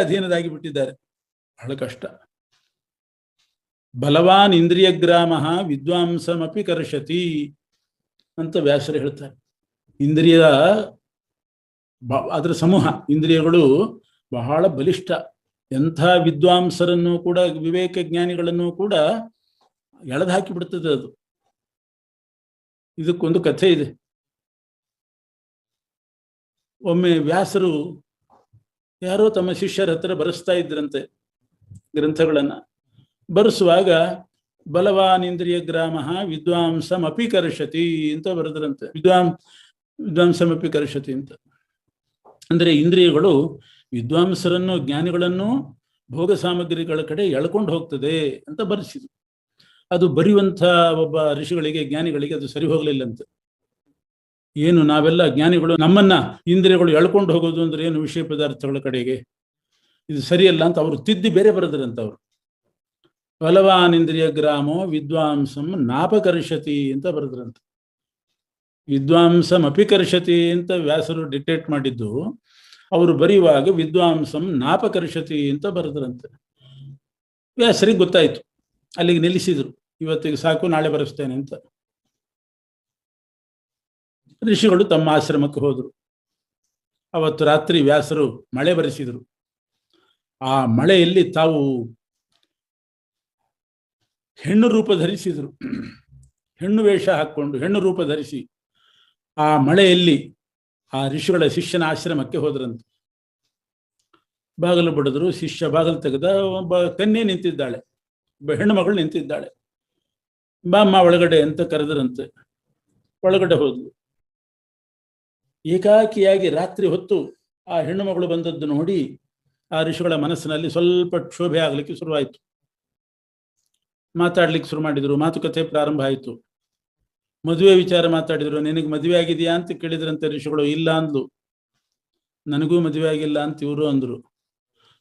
ಅಧೀನರಾಗಿ ಬಿಟ್ಟಿದ್ದಾರೆ. ಬಹಳ ಕಷ್ಟ. ಬಲವಾನ್ ಇಂದ್ರಿಯ ಗ್ರಾಮ ವಿದ್ವಾಂಸಮಪಿ ಕರ್ಷತಿ ಅಂತ ವ್ಯಾಸರು ಹೇಳ್ತಾರೆ. ಅದರ ಸಮೂಹ ಇಂದ್ರಿಯಗಳು ಬಹಳ ಬಲಿಷ್ಠ. ಎಂಥ ವಿದ್ವಾಂಸರನ್ನು ಕೂಡ, ವಿವೇಕ ಜ್ಞಾನಿಗಳನ್ನು ಕೂಡ ಎಳೆದು ಹಾಕಿ ಬಿಡ್ತದೆ ಅದು. ಇದಕ್ಕೊಂದು ಕಥೆ ಇದೆ. ಒಮ್ಮೆ ವ್ಯಾಸರು ಯಾರೋ ತಮ್ಮ ಶಿಷ್ಯರ ಹತ್ರ ಬರೆಸ್ತಾ ಇದ್ರಂತೆ ಗ್ರಂಥಗಳನ್ನ. ಬರೆಸುವಾಗ ಬಲವಾನ್ ಇಂದ್ರಿಯ ಗ್ರಾಮ ವಿದ್ವಾಂಸಮಪಿ ಕರ್ಷತಿ ಅಂತ ಬರೆದ್ರಂತೆ. ವಿದ್ವಾಂಸಮಪಿ ಕರ್ಷತಿ ಅಂತ ಅಂದ್ರೆ ಇಂದ್ರಿಯಗಳು ವಿದ್ವಾಂಸರನ್ನು, ಜ್ಞಾನಿಗಳನ್ನು ಭೋಗ ಸಾಮಗ್ರಿಗಳ ಕಡೆ ಎಳ್ಕೊಂಡು ಹೋಗ್ತದೆ ಅಂತ ಬರೆಸಿದ್ರು. ಅದು ಬರೆಯುವಂಥ ಒಬ್ಬ ಋಷಿಗಳಿಗೆ, ಜ್ಞಾನಿಗಳಿಗೆ ಅದು ಸರಿ ಹೋಗಲಿಲ್ಲಂತೆ. ಏನು ನಾವೆಲ್ಲ ಜ್ಞಾನಿಗಳು, ನಮ್ಮನ್ನ ಇಂದ್ರಿಯಗಳು ಎಳ್ಕೊಂಡು ಹೋಗೋದು ಅಂದ್ರೆ ಏನು? ವಿಷಯ ಪದಾರ್ಥಗಳ ಕಡೆಗೆ, ಇದು ಸರಿಯಲ್ಲ ಅಂತ ಅವರು ತಿದ್ದಿ ಬೇರೆ ಬರೆದ್ರಂತ. ಅವರು ಬಲವಾನ್ ಇಂದ್ರಿಯ ಗ್ರಾಮೋ ವಿದ್ವಾಂಸಂ ನಾಪಕರ್ಷತಿ ಅಂತ ಬರೆದ್ರಂತೆ. ವಿದ್ವಾಂಸಂ ಅಪಿಕರ್ಷತಿ ಅಂತ ವ್ಯಾಸರು ಡಿಕ್ಟೇಟ್ ಮಾಡಿದ್ದು, ಅವರು ಬರೆಯುವಾಗ ವಿದ್ವಾಂಸಂ ನಾಪಕರ್ಷತಿ ಅಂತ ಬರೆದ್ರಂತೆ. ವ್ಯಾಸರಿಗೆ ಗೊತ್ತಾಯ್ತು, ಅಲ್ಲಿಗೆ ನಿಲ್ಲಿಸಿದ್ರು. ಇವತ್ತಿಗೆ ಸಾಕು, ನಾಳೆ ಬರೆಸ್ತೇನೆ ಅಂತ. ಋಷಿಗಳು ತಮ್ಮ ಆಶ್ರಮಕ್ಕೆ ಹೋದರು. ಅವತ್ತು ರಾತ್ರಿ ವ್ಯಾಸರು ಮಳೆ ಬರೆಸಿದರು. ಆ ಮಳೆಯಲ್ಲಿ ತಾವು ಹೆಣ್ಣು ರೂಪ ಧರಿಸಿದರು. ಹೆಣ್ಣು ವೇಷ ಹಾಕ್ಕೊಂಡು ಹೆಣ್ಣು ರೂಪ ಧರಿಸಿ ಆ ಮಳೆಯಲ್ಲಿ ಆ ಋಷಿಗಳ ಶಿಷ್ಯನ ಆಶ್ರಮಕ್ಕೆ ಹೋದ್ರಂತೆ. ಬಾಗಿಲು ಬಡಿದ್ರು. ಶಿಷ್ಯ ಬಾಗಿಲು ತೆಗೆದ. ಒಬ್ಬ ಕನ್ಯೆ ನಿಂತಿದ್ದಾಳೆ, ಒಬ್ಬ ಹೆಣ್ಣು ಮಗಳು ನಿಂತಿದ್ದಾಳೆ. ಬಾಮ್ಮ ಒಳಗಡೆ ಅಂತ ಕರೆದರಂತೆ. ಒಳಗಡೆ ಹೋದ್ಲು. ಏಕಾಕಿಯಾಗಿ ರಾತ್ರಿ ಹೊತ್ತು ಆ ಹೆಣ್ಣು ಮಗಳು ಬಂದದ್ದು ನೋಡಿ ಆ ಋಷಿಗಳ ಮನಸ್ಸಿನಲ್ಲಿ ಸ್ವಲ್ಪ ಕ್ಷೋಭೆ ಆಗ್ಲಿಕ್ಕೆ ಶುರುವಾಯಿತು. ಮಾತಾಡ್ಲಿಕ್ಕೆ ಶುರು ಮಾಡಿದ್ರು. ಮಾತುಕತೆ ಪ್ರಾರಂಭ ಆಯಿತು. ಮದುವೆ ವಿಚಾರ ಮಾತಾಡಿದ್ರು. ನಿನಗೆ ಮದುವೆ ಆಗಿದೆಯಾ ಅಂತ ಕೇಳಿದ್ರಂತೆ ಋಷಿಗಳು. ಇಲ್ಲ ಅಂದ್ಲು. ನನಗೂ ಮದುವೆ ಆಗಿಲ್ಲ ಅಂತ ಇವರು ಅಂದ್ರು.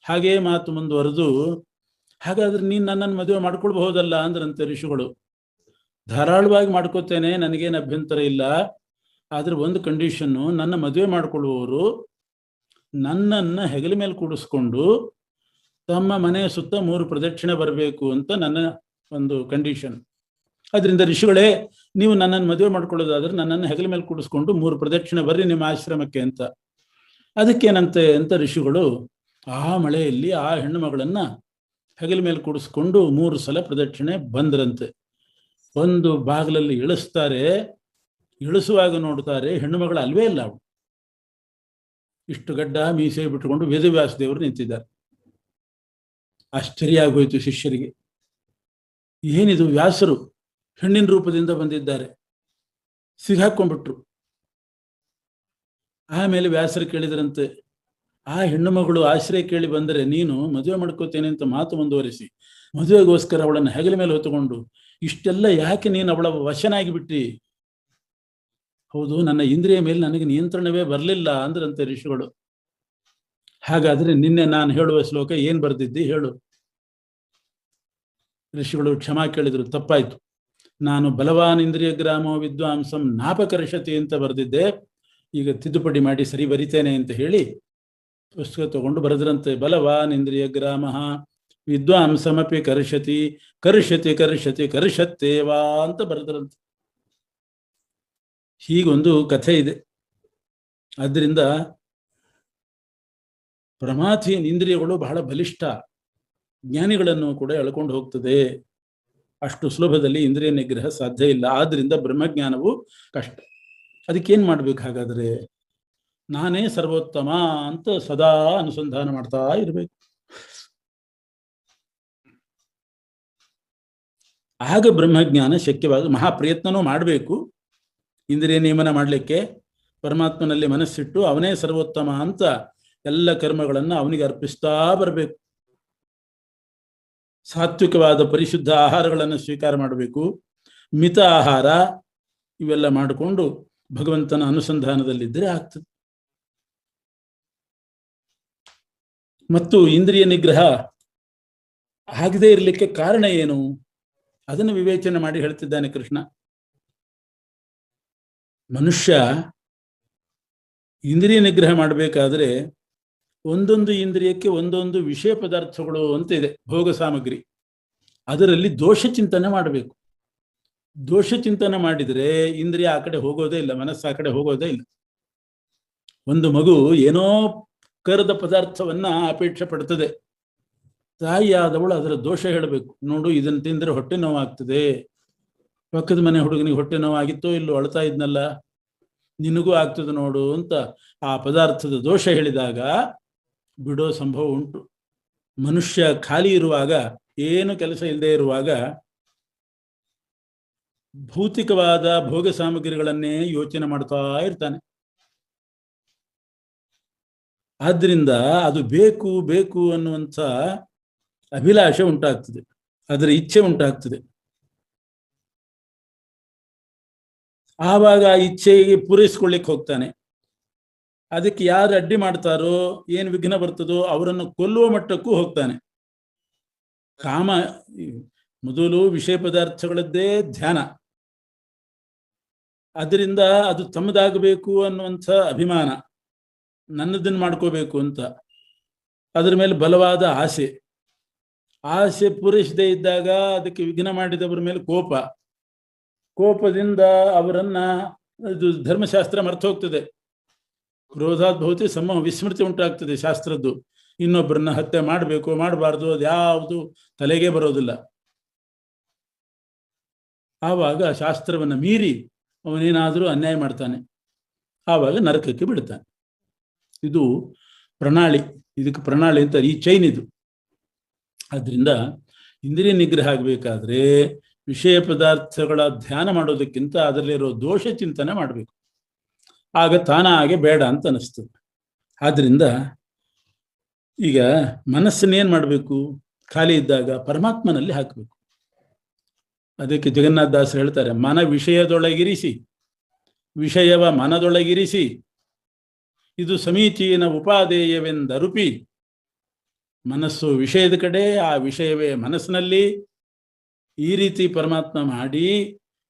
ಹಾಗೇ ಮಾತು ಮುಂದುವರೆದು, ಹಾಗಾದ್ರೆ ನೀನು ನನ್ನನ್ನು ಮದುವೆ ಮಾಡ್ಕೊಳ್ಬಹುದಲ್ಲ ಅಂದ್ರಂತೆ ಋಷಿಗಳು. ಧಾರಾಳವಾಗಿ ಮಾಡ್ಕೋತೇನೆ, ನನಗೇನು ಅಭ್ಯಂತರ ಇಲ್ಲ. ಆದ್ರೆ ಒಂದು ಕಂಡೀಷನ್ನು, ನನ್ನ ಮದುವೆ ಮಾಡ್ಕೊಳ್ಳುವವರು ನನ್ನನ್ನು ಹೆಗಲ ಮೇಲೆ ಕೂಡಿಸ್ಕೊಂಡು ತಮ್ಮ ಮನೆಯ ಸುತ್ತ 3 ಪ್ರದಕ್ಷಿಣೆ ಬರಬೇಕು ಅಂತ ನನ್ನ ಒಂದು ಕಂಡೀಷನ್. ಅದರಿಂದ ಋಷಿಗಳೇ, ನೀವು ನನ್ನನ್ನು ಮದುವೆ ಮಾಡ್ಕೊಳ್ಳೋದಾದ್ರೆ ನನ್ನನ್ನು ಹೆಗಲ ಮೇಲೆ ಕೂಡಿಸ್ಕೊಂಡು 3 ಪ್ರದಕ್ಷಿಣೆ ಬರ್ರಿ ನಿಮ್ಮ ಆಶ್ರಮಕ್ಕೆ ಅಂತ. ಅದಕ್ಕೇನಂತೆ ಅಂತ ಋಷಿಗಳು ಆ ಮಳೆಯಲ್ಲಿ ಆ ಹೆಣ್ಣು ಮಗಳನ್ನ ಹೆಗಲ ಮೇಲೆ ಕೂಡಿಸ್ಕೊಂಡು 3 ಸಲ ಪ್ರದಕ್ಷಿಣೆ ಬಂದ್ರಂತೆ. ಒಂದು ಬಾಗಿಲಲ್ಲಿ ಇಳಿಸ್ತಾರೆ, ಇಳಿಸುವಾಗ ನೋಡ್ತಾರೆ ಹೆಣ್ಣು ಮಗಳು ಅಲ್ವೇ ಇಲ್ಲ. ಅವಳು ಇಷ್ಟು ಗಡ್ಡ ಮೀಸೆ ಬಿಟ್ಟುಕೊಂಡು ವೇದವ್ಯಾಸ ದೇವರು ನಿಂತಿದ್ದಾರೆ. ಆಶ್ಚರ್ಯ ಆಗೋಯ್ತು ಶಿಷ್ಯರಿಗೆ. ಏನಿದು, ವ್ಯಾಸರು ಹೆಣ್ಣಿನ ರೂಪದಿಂದ ಬಂದಿದ್ದಾರೆ, ಸಿಗಾಕೊಂಡ್ಬಿಟ್ರು. ಆಮೇಲೆ ವ್ಯಾಸರು ಕೇಳಿದ್ರಂತೆ, ಆ ಹೆಣ್ಣು ಮಗಳು ಆಶ್ರಯ ಕೇಳಿ ಬಂದರೆ ನೀನು ಮದುವೆ ಮಾಡ್ಕೋತೇನೆ ಅಂತ ಮಾತು ಮುಂದುವರಿಸಿ ಮದುವೆಗೋಸ್ಕರ ಅವಳನ್ನು ಹೆಗಲ ಮೇಲೆ ಹೊತ್ತುಕೊಂಡು ಇಷ್ಟೆಲ್ಲ ಯಾಕೆ ನೀನು ಅವಳ ವಶನಾಗಿ ಬಿಟ್ಟಿ? ಹೌದು, ನನ್ನ ಇಂದ್ರಿಯ ಮೇಲೆ ನನಗೆ ನಿಯಂತ್ರಣವೇ ಬರಲಿಲ್ಲ ಅಂದ್ರಂತೆ ಋಷಿಗಳು. ಹಾಗಾದ್ರೆ ನಿನ್ನೆ ನಾನು ಹೇಳುವ ಶ್ಲೋಕ ಏನ್ ಬರ್ದಿದ್ದಿ ಹೇಳು. ಋಷಿಗಳು ಕ್ಷಮಾ ಕೇಳಿದ್ರು, ತಪ್ಪಾಯ್ತು, ನಾನು ಬಲವಾನ್ ಇಂದ್ರಿಯ ಗ್ರಾಮೋ ವಿದ್ವಾಂಸಂ ನಾಪಕರ್ಷತಿ ಅಂತ ಬರೆದಿದ್ದೆ, ಈಗ ತಿದ್ದುಪಡಿ ಮಾಡಿ ಸರಿ ಬರಿತೇನೆ ಅಂತ ಹೇಳಿ ಪುಸ್ತಕ ತಗೊಂಡು ಬರೆದ್ರಂತೆ. ಬಲವಾನ್ ಇಂದ್ರಿಯ ಗ್ರಾಮ ವಿದ್ವಾಂಸಮಪಿ ಕರ್ಷತಿ ಕರ್ಷತಿ ಕರ್ಷತಿ ಕರ್ಷತ್ತೇವಾ ಅಂತ ಬರೆದ್ರಂತೆ. ಹೀಗೊಂದು ಕಥೆ ಇದೆ. ಆದ್ದರಿಂದ ಪ್ರಮಾಥೀನ್ ಇಂದ್ರಿಯಗಳು ಬಹಳ ಬಲಿಷ್ಠ, ಜ್ಞಾನಿಗಳನ್ನು ಕೂಡ ಎಳ್ಕೊಂಡು ಹೋಗ್ತದೆ. ಅಷ್ಟು ಸುಲಭದಲ್ಲಿ ಇಂದ್ರಿಯ ನಿಗ್ರಹ ಸಾಧ್ಯ ಇಲ್ಲ. ಆದ್ರಿಂದ ಬ್ರಹ್ಮಜ್ಞಾನವು ಕಷ್ಟ. ಅದಕ್ಕೇನ್ ಮಾಡ್ಬೇಕು? ಹಾಗಾದ್ರೆ ನಾನೇ ಸರ್ವೋತ್ತಮ ಅಂತ ಸದಾ ಅನುಸಂಧಾನ ಮಾಡ್ತಾ ಇರಬೇಕು. ಆಗ ಬ್ರಹ್ಮಜ್ಞಾನ ಶಕ್ಯವಾದ. ಮಹಾಪ್ರಯತ್ನನೂ ಮಾಡಬೇಕು ಇಂದ್ರಿಯ ನಿಯಮನ ಮಾಡಲಿಕ್ಕೆ. ಪರಮಾತ್ಮನಲ್ಲಿ ಮನಸ್ಸಿಟ್ಟು ಅವನೇ ಸರ್ವೋತ್ತಮ ಅಂತ ಎಲ್ಲ ಕರ್ಮಗಳನ್ನು ಅವನಿಗೆ ಅರ್ಪಿಸ್ತಾ ಬರಬೇಕು. ಸಾತ್ವಿಕವಾದ ಪರಿಶುದ್ಧ ಆಹಾರಗಳನ್ನು ಸ್ವೀಕಾರ ಮಾಡಬೇಕು. ಮಿತ ಆಹಾರ ಇವೆಲ್ಲ ಮಾಡಿಕೊಂಡು ಭಗವಂತನ ಅನುಸಂಧಾನದಲ್ಲಿದ್ದರೆ ಆಗ್ತದೆ. ಮತ್ತು ಇಂದ್ರಿಯ ನಿಗ್ರಹ ಆಗದೇ ಇರಲಿಕ್ಕೆ ಕಾರಣ ಏನು ಅದನ್ನು ವಿವೇಚನೆ ಮಾಡಿ ಹೇಳ್ತಿದ್ದಾನೆ ಕೃಷ್ಣ. ಮನುಷ್ಯ ಇಂದ್ರಿಯ ನಿಗ್ರಹ ಮಾಡಬೇಕಾದ್ರೆ ಒಂದೊಂದು ಇಂದ್ರಿಯಕ್ಕೆ ಒಂದೊಂದು ವಿಷಯ ಪದಾರ್ಥಗಳು ಅಂತ ಇದೆ, ಭೋಗ ಸಾಮಗ್ರಿ. ಅದರಲ್ಲಿ ದೋಷ ಚಿಂತನೆ ಮಾಡಬೇಕು. ದೋಷ ಚಿಂತನೆ ಮಾಡಿದರೆ ಇಂದ್ರಿಯ ಆ ಕಡೆ ಹೋಗೋದೇ ಇಲ್ಲ, ಮನಸ್ಸು ಆ ಕಡೆ ಹೋಗೋದೇ ಇಲ್ಲ. ಒಂದು ಮಗು ಏನೋ ಕರದ ಪದಾರ್ಥವನ್ನ ಅಪೇಕ್ಷೆ ಪಡ್ತದೆ. ತಾಯಿಯಾದವಳು ಅದರ ದೋಷ ಹೇಳಬೇಕು. ನೋಡು, ಇದನ್ನು ತಿಂದರೆ ಹೊಟ್ಟೆ ನೋವಾಗ್ತದೆ. ಪಕ್ಕದ ಮನೆ ಹುಡುಗನಿಗೆ ಹೊಟ್ಟೆ ನೋವಾಗಿತ್ತೋ ಇಲ್ಲೋ, ಅಳ್ತಾ ಇದ್ನಲ್ಲ, ನಿನಗೂ ಆಗ್ತದೆ ನೋಡು ಅಂತ ಆ ಪದಾರ್ಥದ ದೋಷ ಹೇಳಿದಾಗ ಬಿಡೋ ಸಂಭವ ಉಂಟು. ಮನುಷ್ಯ ಖಾಲಿ ಇರುವಾಗ, ಏನು ಕೆಲಸ ಇಲ್ಲದೆ ಇರುವಾಗ ಭೌತಿಕವಾದ ಭೋಗ ಸಾಮಗ್ರಿಗಳನ್ನೇ ಯೋಚನೆ ಮಾಡ್ತಾ ಇರ್ತಾನೆ. ಆದ್ರಿಂದ ಅದು ಬೇಕು ಬೇಕು ಅನ್ನುವಂಥ ಅಭಿಲಾಷೆ ಉಂಟಾಗ್ತದೆ, ಅದರ ಇಚ್ಛೆ ಉಂಟಾಗ್ತದೆ. ಆವಾಗ ಆ ಇಚ್ಛೆಗೆ ಪೂರೈಸ್ಕೊಳ್ಳಿಕ್ಕೆ ಹೋಗ್ತಾನೆ. ಅದಕ್ಕೆ ಯಾರು ಅಡ್ಡಿ ಮಾಡ್ತಾರೋ, ಏನು ವಿಘ್ನ ಬರ್ತದೋ ಅವರನ್ನು ಕೊಲ್ಲುವ ಮಟ್ಟಕ್ಕೂ ಹೋಗ್ತಾನೆ. ಕಾಮ ಮೊದಲು ವಿಷಯ ಪದಾರ್ಥಗಳದ್ದೇ ಧ್ಯಾನ. ಅದರಿಂದ ಅದು ತಮ್ಮದಾಗಬೇಕು ಅನ್ನುವಂಥ ಅಭಿಮಾನ, ನನ್ನದನ್ನು ಮಾಡ್ಕೋಬೇಕು ಅಂತ. ಅದರ ಮೇಲೆ ಬಲವಾದ ಆಸೆ. ಆಸೆ ಪೂರೈಸದೇ ಇದ್ದಾಗ ಅದಕ್ಕೆ ವಿಘ್ನ ಮಾಡಿದವರ ಮೇಲೆ ಕೋಪ. ಕೋಪದಿಂದ ಅವರನ್ನ, ಇದು ಧರ್ಮಶಾಸ್ತ್ರ ಮರ್ತು ಹೋಗ್ತದೆ. ಕ್ರೋಧಾದ್ಭವತಿ ಸಮೂಹ ವಿಸ್ಮೃತಿ ಉಂಟಾಗ್ತದೆ ಶಾಸ್ತ್ರದ್ದು. ಇನ್ನೊಬ್ಬರನ್ನ ಹತ್ಯೆ ಮಾಡಬೇಕು ಮಾಡಬಾರ್ದು ಅದು ಯಾವುದು ತಲೆಗೆ ಬರೋದಿಲ್ಲ. ಆವಾಗ ಶಾಸ್ತ್ರವನ್ನು ಮೀರಿ ಅವನೇನಾದರೂ ಅನ್ಯಾಯ ಮಾಡ್ತಾನೆ, ಆವಾಗ ನರಕಕ್ಕೆ ಬಿಡ್ತಾನೆ. ಇದು ಪ್ರಣಾಳಿ, ಇದಕ್ಕೆ ಪ್ರಣಾಳಿ ಅಂತ ಈ ಚೈನ್ ಇದು. ಆದ್ರಿಂದ ಇಂದ್ರಿಯ ನಿಗ್ರಹ ಆಗಬೇಕಾದ್ರೆ ವಿಷಯ ಪದಾರ್ಥಗಳ ಧ್ಯಾನ ಮಾಡೋದಕ್ಕಿಂತ ಅದರಲ್ಲಿರೋ ದೋಷ ಚಿಂತನೆ ಮಾಡಬೇಕು. ಆಗ ತಾನಾಗೆ ಬೇಡ ಅಂತ ಅನಿಸ್ತದೆ. ಆದ್ರಿಂದ ಈಗ ಮನಸ್ಸನ್ನೇನು ಮಾಡಬೇಕು? ಖಾಲಿ ಇದ್ದಾಗ ಪರಮಾತ್ಮನಲ್ಲಿ ಹಾಕಬೇಕು. ಅದಕ್ಕೆ ಜಗನ್ನಾಥದಾಸರು ಹೇಳ್ತಾರೆ, ಮನ ವಿಷಯದೊಳಗಿರಿಸಿ, ವಿಷಯವ ಮನದೊಳಗಿರಿಸಿ, ಇದು ಸಮೀಚೀನ ಉಪಾದೇಯವೆಂದರುಪಿ, ಮನಸ್ಸು ವಿಷಯದ ಕಡೆ, ಆ ವಿಷಯವೇ ಮನಸ್ಸಿನಲ್ಲಿ. ಈ ರೀತಿ ಪರಮಾತ್ಮ ಮಾಡಿ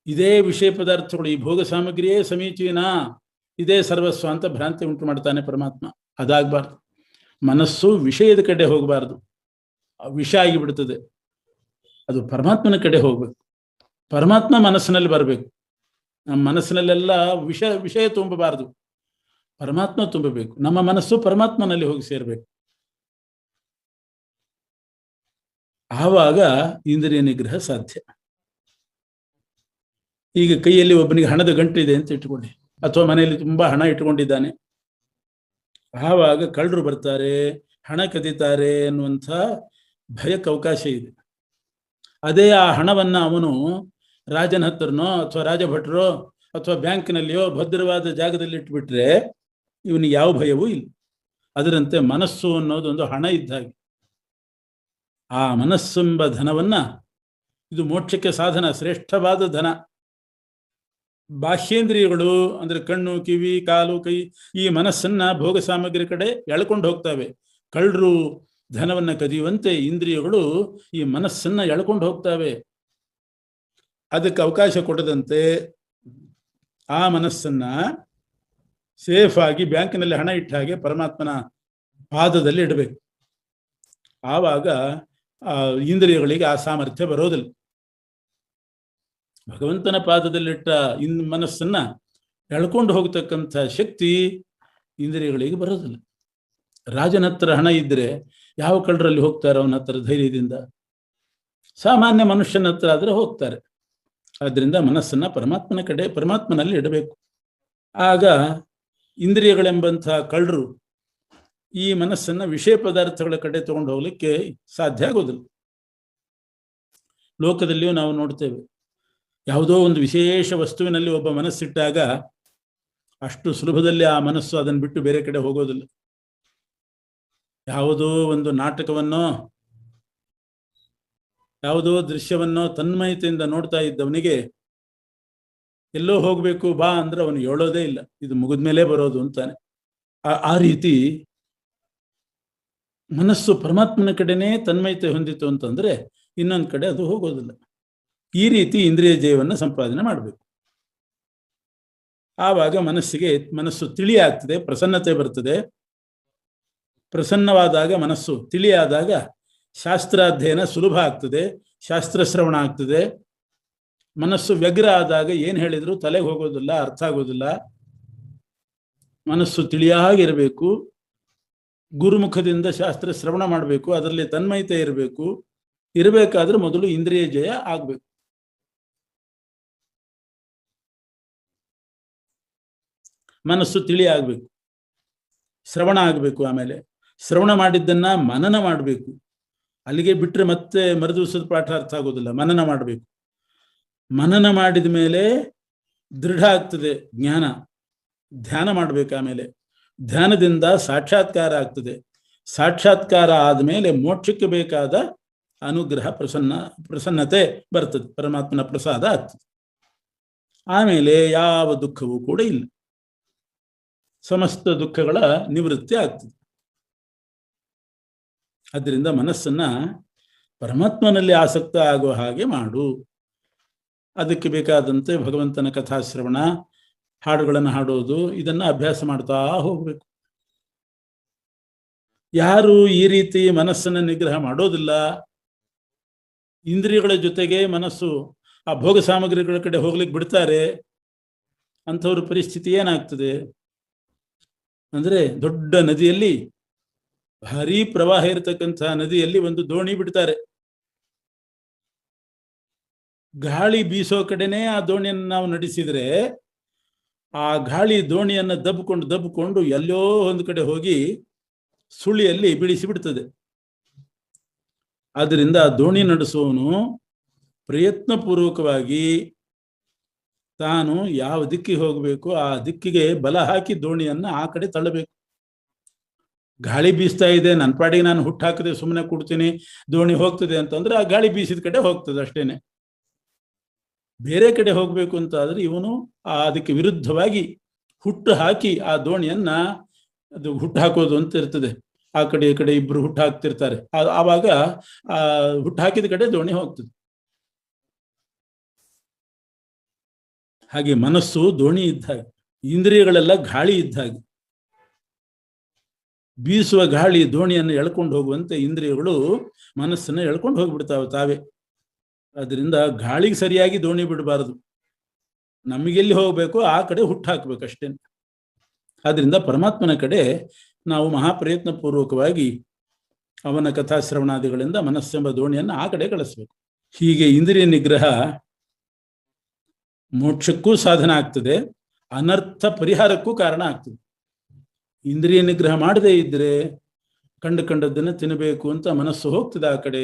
ಇದೇ ವಿಷಯ ಪದಾರ್ಥಗಳು, ಈ ಭೋಗ ಸಾಮಗ್ರಿಯೇ ಸಮೀಚೀನ, ಇದೇ ಸರ್ವಸ್ವ ಅಂತ ಭ್ರಾಂತಿ ಉಂಟು ಮಾಡ್ತಾನೆ ಪರಮಾತ್ಮ. ಅದಾಗಬಾರ್ದು. ಮನಸ್ಸು ವಿಷಯದ ಕಡೆ ಹೋಗಬಾರ್ದು, ವಿಷ ಆಗಿಬಿಡ್ತದೆ. ಅದು ಪರಮಾತ್ಮನ ಕಡೆ ಹೋಗ್ಬೇಕು. ಪರಮಾತ್ಮ ಮನಸ್ಸಿನಲ್ಲಿ ಬರಬೇಕು. ನಮ್ಮ ಮನಸ್ಸಿನಲ್ಲೆಲ್ಲ ವಿಷಯ ತುಂಬಬಾರದು, ಪರಮಾತ್ಮ ತುಂಬಬೇಕು. ನಮ್ಮ ಮನಸ್ಸು ಪರಮಾತ್ಮನಲ್ಲಿ ಹೋಗಿ ಸೇರ್ಬೇಕು. ಆವಾಗ ಇಂದ್ರಿಯ ನಿಗ್ರಹ ಸಾಧ್ಯ. ಈಗ ಕೈಯಲ್ಲಿ ಒಬ್ಬನಿಗೆ ಹಣದ ಗಂಟಿದೆ ಅಂತ ಇಟ್ಕೊಳ್ಳಿ, ಅಥವಾ ಮನೆಯಲ್ಲಿ ತುಂಬಾ ಹಣ ಇಟ್ಕೊಂಡಿದ್ದಾನೆ. ಆವಾಗ ಕಳ್ಳರು ಬರ್ತಾರೆ, ಹಣ ಕದೀತಾರೆ ಅನ್ನುವಂಥ ಭಯಕ್ಕೆ ಅವಕಾಶ ಇದೆ. ಅದೇ ಆ ಹಣವನ್ನ ಅವನು ರಾಜನ ಹತ್ರನೋ ಅಥವಾ ರಾಜಭಟ್ರೋ ಅಥವಾ ಬ್ಯಾಂಕ್ನಲ್ಲಿಯೋ ಭದ್ರವಾದ ಜಾಗದಲ್ಲಿ ಇಟ್ಬಿಟ್ರೆ ಇವನಿಗೆ ಯಾವ ಭಯವೂ ಇಲ್ಲ. ಅದರಂತೆ ಮನಸ್ಸು ಅನ್ನೋದೊಂದು ಹಣ ಇದ್ದಾಗೆ. ಆ ಮನಸ್ಸೆಂಬ ಧನವನ್ನ, ಇದು ಮೋಕ್ಷಕ್ಕೆ ಸಾಧನ, ಶ್ರೇಷ್ಠವಾದ ಧನ. ಬಾಹ್ಯೇಂದ್ರಿಯಗಳು ಅಂದ್ರೆ ಕಣ್ಣು, ಕಿವಿ, ಕಾಲು, ಕೈ, ಈ ಮನಸ್ಸನ್ನ ಭೋಗ ಸಾಮಗ್ರಿ ಕಡೆ ಎಳ್ಕೊಂಡು ಹೋಗ್ತವೆ. ಕಳ್ಳರು ಧನವನ್ನ ಕದಿಯುವಂತೆ ಇಂದ್ರಿಯಗಳು ಈ ಮನಸ್ಸನ್ನ ಎಳ್ಕೊಂಡು ಹೋಗ್ತವೆ. ಅದಕ್ಕೆ ಅವಕಾಶ ಕೊಡದಂತೆ ಆ ಮನಸ್ಸನ್ನ ಸೇಫ್ ಆಗಿ ಬ್ಯಾಂಕಿನಲ್ಲಿ ಹಣ ಇಟ್ಟ ಹಾಗೆ ಪರಮಾತ್ಮನ ಪಾದದಲ್ಲಿ ಇಡಬೇಕು. ಆವಾಗ ಇಂದ್ರಿಯಗಳಿಗೆ ಆ ಸಾಮರ್ಥ್ಯ ಬರೋದಿಲ್ಲ. ಭಗವಂತನ ಪಾದದಲ್ಲಿಟ್ಟ ಮನಸ್ಸನ್ನ ಎಳ್ಕೊಂಡು ಹೋಗ್ತಕ್ಕಂಥ ಶಕ್ತಿ ಇಂದ್ರಿಯಗಳಿಗೆ ಬರೋದಿಲ್ಲ. ರಾಜನ ಹತ್ರ ಹಣ ಇದ್ರೆ ಯಾವ ಕಳ್ಳರಲ್ಲಿ ಹೋಗ್ತಾರೆ ಅವನ ಹತ್ರ ಧೈರ್ಯದಿಂದ? ಸಾಮಾನ್ಯ ಮನುಷ್ಯನ ಹತ್ರ ಆದ್ರೆ ಹೋಗ್ತಾರೆ. ಆದ್ರಿಂದ ಮನಸ್ಸನ್ನ ಪರಮಾತ್ಮನ ಕಡೆ, ಪರಮಾತ್ಮನಲ್ಲಿ ಇಡಬೇಕು. ಆಗ ಇಂದ್ರಿಯಗಳೆಂಬಂಥ ಕಳ್ಳರು ಈ ಮನಸ್ಸನ್ನ ವಿಷಯ ಪದಾರ್ಥಗಳ ಕಡೆ ತಗೊಂಡು ಹೋಗ್ಲಿಕ್ಕೆ ಸಾಧ್ಯ ಆಗೋದಿಲ್ಲ. ಲೋಕದಲ್ಲಿಯೂ ನಾವು ನೋಡ್ತೇವೆ, ಯಾವುದೋ ಒಂದು ವಿಶೇಷ ವಸ್ತುವಿನಲ್ಲಿ ಒಬ್ಬ ಮನಸ್ಸಿಟ್ಟಾಗ ಅಷ್ಟು ಸುಲಭದಲ್ಲಿ ಆ ಮನಸ್ಸು ಅದನ್ನು ಬಿಟ್ಟು ಬೇರೆ ಕಡೆ ಹೋಗೋದಿಲ್ಲ. ಯಾವುದೋ ಒಂದು ನಾಟಕವನ್ನೋ ಯಾವುದೋ ದೃಶ್ಯವನ್ನೋ ತನ್ಮಯತೆಯಿಂದ ನೋಡ್ತಾ ಇದ್ದವನಿಗೆ ಎಲ್ಲೋ ಹೋಗ್ಬೇಕು ಬಾ ಅಂದ್ರೆ ಅವನು ಹೇಳೋದೇ ಇಲ್ಲ, ಇದು ಮುಗಿದ್ಮೇಲೆ ಬರೋದು ಅಂತಾನೆ. ಆ ರೀತಿ ಮನಸ್ಸು ಪರಮಾತ್ಮನ ಕಡೆನೇ ತನ್ಮಯತೆ ಹೊಂದಿತು ಅಂತಂದ್ರೆ ಇನ್ನೊಂದು ಕಡೆ ಅದು ಹೋಗೋದಿಲ್ಲ. ಈ ರೀತಿ ಇಂದ್ರಿಯ ಜಯವನ್ನು ಸಂಪಾದನೆ ಮಾಡಬೇಕು. ಆವಾಗ ಮನಸ್ಸು ತಿಳಿಯಾಗ್ತದೆ, ಪ್ರಸನ್ನತೆ ಬರ್ತದೆ. ಪ್ರಸನ್ನವಾದಾಗ, ಮನಸ್ಸು ತಿಳಿಯಾದಾಗ ಶಾಸ್ತ್ರಾಧ್ಯಯನ ಸುಲಭ ಆಗ್ತದೆ, ಶಾಸ್ತ್ರ ಶ್ರವಣ ಆಗ್ತದೆ. ಮನಸ್ಸು ವ್ಯಗ್ರ ಆದಾಗ ಏನು ಹೇಳಿದ್ರು ತಲೆಗೆ ಹೋಗೋದಿಲ್ಲ, ಅರ್ಥ ಆಗೋದಿಲ್ಲ. ಮನಸ್ಸು ತಿಳಿಯಾಗಿರಬೇಕು. ಗುರುಮುಖದಿಂದ ಶಾಸ್ತ್ರ ಶ್ರವಣ ಮಾಡಬೇಕು, ಅದರಲ್ಲಿ ತನ್ಮಯತೆ ಇರಬೇಕು. ಇರಬೇಕಾದ್ರೆ ಮೊದಲು ಇಂದ್ರಿಯ ಜಯ ಆಗ್ಬೇಕು. ಮನಸ್ಸು ತಿಳಿ ಆಗ್ಬೇಕು, ಶ್ರವಣ ಆಗಬೇಕು. ಆಮೇಲೆ ಶ್ರವಣ ಮಾಡಿದ್ದನ್ನ ಮನನ ಮಾಡಬೇಕು. ಅಲ್ಲಿಗೆ ಬಿಟ್ಟರೆ ಮತ್ತೆ ಮರುದಿವಸದ ಪಾಠ ಅರ್ಥ ಆಗೋದಿಲ್ಲ. ಮನನ ಮಾಡಬೇಕು. ಮನನ ಮಾಡಿದ ಮೇಲೆ ದೃಢ ಆಗ್ತದೆ ಜ್ಞಾನ. ಧ್ಯಾನ ಮಾಡಬೇಕು. ಆಮೇಲೆ ಧ್ಯಾನದಿಂದ ಸಾಕ್ಷಾತ್ಕಾರ ಆಗ್ತದೆ. ಸಾಕ್ಷಾತ್ಕಾರ ಆದಮೇಲೆ ಮೋಕ್ಷಕ್ಕೆ ಬೇಕಾದ ಅನುಗ್ರಹ, ಪ್ರಸನ್ನತೆ ಬರ್ತದೆ, ಪರಮಾತ್ಮನ ಪ್ರಸಾದ ಆಗ್ತದೆ. ಆಮೇಲೆ ಯಾವ ದುಃಖವೂ ಕೂಡ ಇಲ್ಲ, ಸಮಸ್ತ ದುಃಖಗಳ ನಿವೃತ್ತಿ ಆಗ್ತದೆ. ಅದರಿಂದ ಮನಸ್ಸನ್ನ ಪರಮಾತ್ಮನಲ್ಲಿ ಆಸಕ್ತ ಆಗೋ ಹಾಗೆ ಮಾಡು. ಅದಕ್ಕೆ ಬೇಕಾದಂತೆ ಭಗವಂತನ ಕಥಾಶ್ರವಣ, ಹಾಡುಗಳನ್ನು ಹಾಡೋದು, ಇದನ್ನ ಅಭ್ಯಾಸ ಮಾಡ್ತಾ ಹೋಗ್ಬೇಕು. ಯಾರು ಈ ರೀತಿ ಮನಸ್ಸನ್ನು ನಿಗ್ರಹ ಮಾಡೋದಿಲ್ಲ, ಇಂದ್ರಿಯಗಳ ಜೊತೆಗೆ ಮನಸ್ಸು ಆ ಭೋಗ ಸಾಮಗ್ರಿಗಳ ಕಡೆ ಹೋಗ್ಲಿಕ್ಕೆ ಬಿಡ್ತಾರೆ, ಅಂಥವ್ರ ಪರಿಸ್ಥಿತಿ ಏನಾಗ್ತದೆ ಅಂದ್ರೆ, ದೊಡ್ಡ ನದಿಯಲ್ಲಿ, ಭಾರೀ ಪ್ರವಾಹ ಇರತಕ್ಕಂಥ ನದಿಯಲ್ಲಿ ಒಂದು ದೋಣಿ ಬಿಡ್ತಾರೆ. ಗಾಳಿ ಬೀಸೋ ಕಡೆನೇ ಆ ದೋಣಿಯನ್ನು ನಾವು ನಡೆಸಿದ್ರೆ ಆ ಗಾಳಿ ದೋಣಿಯನ್ನು ದಬ್ಕೊಂಡು ಎಲ್ಲೋ ಒಂದು ಕಡೆ ಹೋಗಿ ಸುಳಿಯಲ್ಲಿ ಬೀಳಿಸಿ ಬಿಡ್ತದೆ. ಆದ್ದರಿಂದ ಆ ದೋಣಿ ನಡೆಸುವವನು ಪ್ರಯತ್ನಪೂರ್ವಕವಾಗಿ ತಾನು ಯಾವ ದಿಕ್ಕಿಗೆ ಹೋಗಬೇಕು ಆ ದಿಕ್ಕಿಗೆ ಬಲ ಹಾಕಿ ದೋಣಿಯನ್ನ ಆ ಕಡೆ ತಳ್ಳಬೇಕು. ಗಾಳಿ ಬೀಸ್ತಾ ಇದೆ, ನನ್ನ ಪಾಡಿಗೆ ನಾನು ಹುಟ್ಟು ಹಾಕದೆ ಸುಮ್ಮನೆ ಕೊಡ್ತೀನಿ, ದೋಣಿ ಹೋಗ್ತದೆ ಅಂತಂದ್ರೆ ಆ ಗಾಳಿ ಬೀಸಿದ ಕಡೆ ಹೋಗ್ತದೆ ಅಷ್ಟೇನೆ. ಬೇರೆ ಕಡೆ ಹೋಗ್ಬೇಕು ಅಂತ ಆದ್ರೆ ಇವನು ಅದಕ್ಕೆ ವಿರುದ್ಧವಾಗಿ ಹುಟ್ಟು ಹಾಕಿ ಆ ದೋಣಿಯನ್ನ, ಅದು ಹುಟ್ಟು ಹಾಕೋದು ಅಂತ ಇರ್ತದೆ, ಆ ಕಡೆ ಈ ಕಡೆ ಇಬ್ರು ಹುಟ್ಟು ಹಾಕ್ತಿರ್ತಾರೆ. ಆವಾಗ ಆ ಹುಟ್ಟು ಹಾಕಿದ ಕಡೆ ದೋಣಿ ಹೋಗ್ತದೆ. ಹಾಗೆ ಮನಸ್ಸು ದೋಣಿ ಇದ್ದ ಹಾಗೆ, ಇಂದ್ರಿಯಗಳೆಲ್ಲ ಗಾಳಿ ಇದ್ದ ಹಾಗೆ. ಬೀಸುವ ಗಾಳಿ ದೋಣಿಯನ್ನು ಎಳ್ಕೊಂಡು ಹೋಗುವಂತೆ ಇಂದ್ರಿಯಗಳು ಮನಸ್ಸನ್ನು ಎಳ್ಕೊಂಡು ಹೋಗ್ಬಿಡ್ತಾವೆ ತಾವೇ. ಅದರಿಂದ ಗಾಳಿಗೆ ಸರಿಯಾಗಿ ದೋಣಿ ಬಿಡಬಾರದು. ನಮಗೆಲ್ಲಿ ಹೋಗಬೇಕು ಆ ಕಡೆ ಹುಟ್ಟು ಹಾಕ್ಬೇಕಷ್ಟೇ. ಆದ್ರಿಂದ ಪರಮಾತ್ಮನ ಕಡೆ ನಾವು ಮಹಾಪ್ರಯತ್ನ ಪೂರ್ವಕವಾಗಿ ಅವನ ಕಥಾಶ್ರವಣಾದಿಗಳಿಂದ ಮನಸ್ಸೆಂಬ ದೋಣಿಯನ್ನು ಆ ಕಡೆ ಕಳಿಸ್ಬೇಕು. ಹೀಗೆ ಇಂದ್ರಿಯ ನಿಗ್ರಹ ಮೋಕ್ಷಕ್ಕೂ ಸಾಧನ ಆಗ್ತದೆ, ಅನರ್ಥ ಪರಿಹಾರಕ್ಕೂ ಕಾರಣ ಆಗ್ತದೆ. ಇಂದ್ರಿಯ ನಿಗ್ರಹ ಮಾಡದೇ ಇದ್ರೆ ಕಂಡದ್ದನ್ನು ತಿನ್ನಬೇಕು ಅಂತ ಮನಸ್ಸು ಹೋಗ್ತದೆ, ಆ ಕಡೆ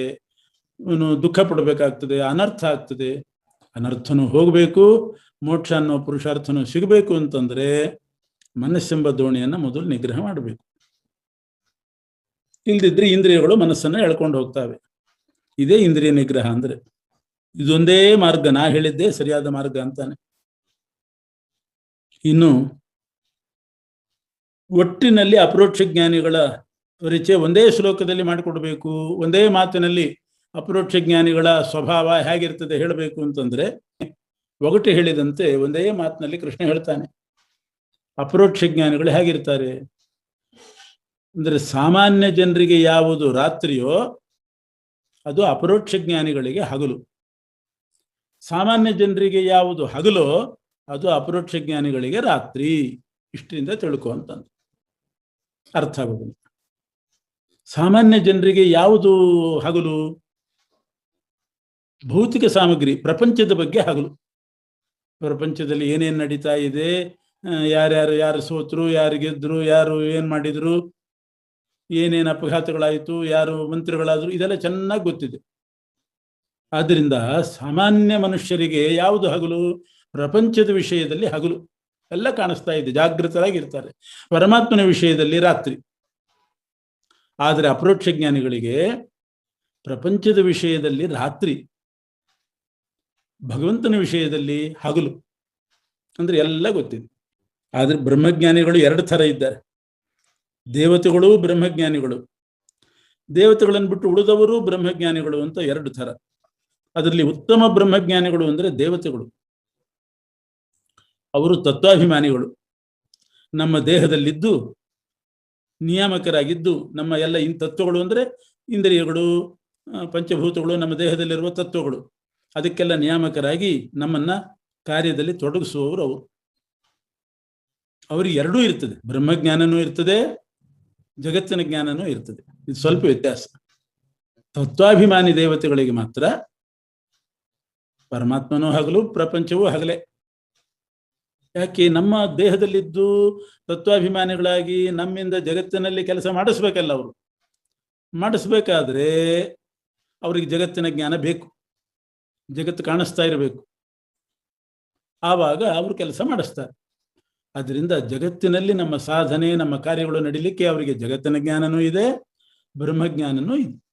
ಇವನು ದುಃಖ ಪಡಬೇಕಾಗ್ತದೆ, ಅನರ್ಥ ಆಗ್ತದೆ. ಅನರ್ಥನೂ ಹೋಗಬೇಕು, ಮೋಕ್ಷ ಅನ್ನೋ ಪುರುಷಾರ್ಥನೂ ಸಿಗಬೇಕು ಅಂತಂದ್ರೆ ಮನಸ್ಸೆಂಬ ದೋಣಿಯನ್ನು ಮೊದಲು ನಿಗ್ರಹ ಮಾಡಬೇಕು. ಇಲ್ದಿದ್ರೆ ಇಂದ್ರಿಯಗಳು ಮನಸ್ಸನ್ನು ಎಳ್ಕೊಂಡು ಹೋಗ್ತವೆ. ಇದೇ ಇಂದ್ರಿಯ ನಿಗ್ರಹ ಅಂದ್ರೆ. ಇದೊಂದೇ ಮಾರ್ಗ, ನಾ ಹೇಳಿದ್ದೆ ಸರಿಯಾದ ಮಾರ್ಗ ಅಂತಾನೆ. ಇನ್ನು ಒಟ್ಟಿನಲ್ಲಿ ಅಪರೋಕ್ಷ ಜ್ಞಾನಿಗಳ ಪರಿಚಯ ಒಂದೇ ಶ್ಲೋಕದಲ್ಲಿ ಮಾಡಿಕೊಡ್ಬೇಕು, ಒಂದೇ ಮಾತಿನಲ್ಲಿ ಅಪರೋಕ್ಷ ಜ್ಞಾನಿಗಳ ಸ್ವಭಾವ ಹೇಗಿರ್ತದೆ ಹೇಳಬೇಕು ಅಂತಂದ್ರೆ, ಒಗಟು ಹೇಳಿದಂತೆ ಒಂದೇ ಮಾತಿನಲ್ಲಿ ಕೃಷ್ಣ ಹೇಳ್ತಾನೆ. ಅಪರೋಕ್ಷ ಜ್ಞಾನಿಗಳು ಹೇಗಿರ್ತಾರೆ ಅಂದ್ರೆ, ಸಾಮಾನ್ಯ ಜನರಿಗೆ ಯಾವುದು ರಾತ್ರಿಯೋ ಅದು ಅಪರೋಕ್ಷ ಜ್ಞಾನಿಗಳಿಗೆ ಹಗಲು. ಸಾಮಾನ್ಯ ಜನರಿಗೆ ಯಾವುದು ಹಗಲೋ ಅದು ಅಪರೋಕ್ಷ ಜ್ಞಾನಿಗಳಿಗೆ ರಾತ್ರಿ. ಇಷ್ಟರಿಂದ ತಿಳ್ಕೊ ಅಂತ ಅರ್ಥ ಆಗೋದಿಲ್ಲ. ಸಾಮಾನ್ಯ ಜನರಿಗೆ ಯಾವುದು ಹಗಲು? ಭೌತಿಕ ಸಾಮಗ್ರಿ, ಪ್ರಪಂಚದ ಬಗ್ಗೆ ಹಗಲು. ಪ್ರಪಂಚದಲ್ಲಿ ಏನೇನು ನಡೀತಾ ಇದೆ, ಯಾರು ಸೋತರು, ಯಾರು ಗೆದ್ರು, ಯಾರು ಏನ್ ಮಾಡಿದ್ರು, ಏನೇನು ಅಪಘಾತಗಳಾಯಿತು, ಯಾರು ಮಂತ್ರಿಗಳಾದ್ರು, ಇದೆಲ್ಲ ಚೆನ್ನಾಗಿ ಗೊತ್ತಿದೆ. ಆದ್ದರಿಂದ ಸಾಮಾನ್ಯ ಮನುಷ್ಯರಿಗೆ ಯಾವುದು ಹಗಲು? ಪ್ರಪಂಚದ ವಿಷಯದಲ್ಲಿ ಹಗಲು, ಎಲ್ಲ ಕಾಣಿಸ್ತಾ ಇದೆ, ಜಾಗೃತರಾಗಿರ್ತಾರೆ. ಪರಮಾತ್ಮನ ವಿಷಯದಲ್ಲಿ ರಾತ್ರಿ. ಆದರೆ ಅಪರೋಕ್ಷ ಜ್ಞಾನಿಗಳಿಗೆ ಪ್ರಪಂಚದ ವಿಷಯದಲ್ಲಿ ರಾತ್ರಿ, ಭಗವಂತನ ವಿಷಯದಲ್ಲಿ ಹಗಲು. ಅಂದ್ರೆ ಎಲ್ಲ ಗೊತ್ತಿದೆ. ಆದ್ರೆ ಬ್ರಹ್ಮಜ್ಞಾನಿಗಳು ಎರಡು ಥರ ಇದ್ದಾರೆ. ದೇವತೆಗಳು, ಬ್ರಹ್ಮಜ್ಞಾನಿಗಳು. ದೇವತೆಗಳನ್ನು ಬಿಟ್ಟು ಉಳಿದವರು ಬ್ರಹ್ಮಜ್ಞಾನಿಗಳು ಅಂತ ಎರಡು ಥರ. ಅದರಲ್ಲಿ ಉತ್ತಮ ಬ್ರಹ್ಮಜ್ಞಾನಿಗಳು ಅಂದ್ರೆ ದೇವತೆಗಳು. ಅವರು ತತ್ವಾಭಿಮಾನಿಗಳು. ನಮ್ಮ ದೇಹದಲ್ಲಿದ್ದು ನಿಯಾಮಕರಾಗಿದ್ದು, ನಮ್ಮ ಎಲ್ಲ ತತ್ವಗಳು ಅಂದ್ರೆ ಇಂದ್ರಿಯಗಳು, ಪಂಚಭೂತಗಳು, ನಮ್ಮ ದೇಹದಲ್ಲಿರುವ ತತ್ವಗಳು, ಅದಕ್ಕೆಲ್ಲ ನಿಯಾಮಕರಾಗಿ ನಮ್ಮನ್ನ ಕಾರ್ಯದಲ್ಲಿ ತೊಡಗಿಸುವವರು ಅವರು. ಅವರಿಗೆ ಎರಡೂ ಇರ್ತದೆ, ಬ್ರಹ್ಮಜ್ಞಾನನೂ ಇರ್ತದೆ, ಜಗತ್ತಿನ ಜ್ಞಾನನೂ ಇರ್ತದೆ. ಇದು ಸ್ವಲ್ಪ ವ್ಯತ್ಯಾಸ. ತತ್ವಾಭಿಮಾನಿ ದೇವತೆಗಳಿಗೆ ಮಾತ್ರ ಪರಮಾತ್ಮನೂ ಹಗಲು, ಪ್ರಪಂಚವೂ ಹಗಲೇ. ಯಾಕೆ? ನಮ್ಮ ದೇಹದಲ್ಲಿದ್ದು ತತ್ವಾಭಿಮಾನಿಗಳಾಗಿ ನಮ್ಮಿಂದ ಜಗತ್ತಿನಲ್ಲಿ ಕೆಲಸ ಮಾಡಿಸ್ಬೇಕಲ್ಲ. ಅವರು ಮಾಡಿಸ್ಬೇಕಾದ್ರೆ ಅವ್ರಿಗೆ ಜಗತ್ತಿನ ಜ್ಞಾನ ಬೇಕು, ಜಗತ್ತು ಕಾಣಿಸ್ತಾ ಇರಬೇಕು, ಆವಾಗ ಅವರು ಕೆಲಸ ಮಾಡಿಸ್ತಾರೆ. ಅದರಿಂದ ಜಗತ್ತಿನಲ್ಲಿ ನಮ್ಮ ಸಾಧನೆ, ನಮ್ಮ ಕಾರ್ಯಗಳು ನಡೀಲಿಕ್ಕೆ ಅವರಿಗೆ ಜಗತ್ತಿನ ಜ್ಞಾನನೂ ಇದೆ, ಬ್ರಹ್ಮಜ್ಞಾನನೂ ಇದೆ.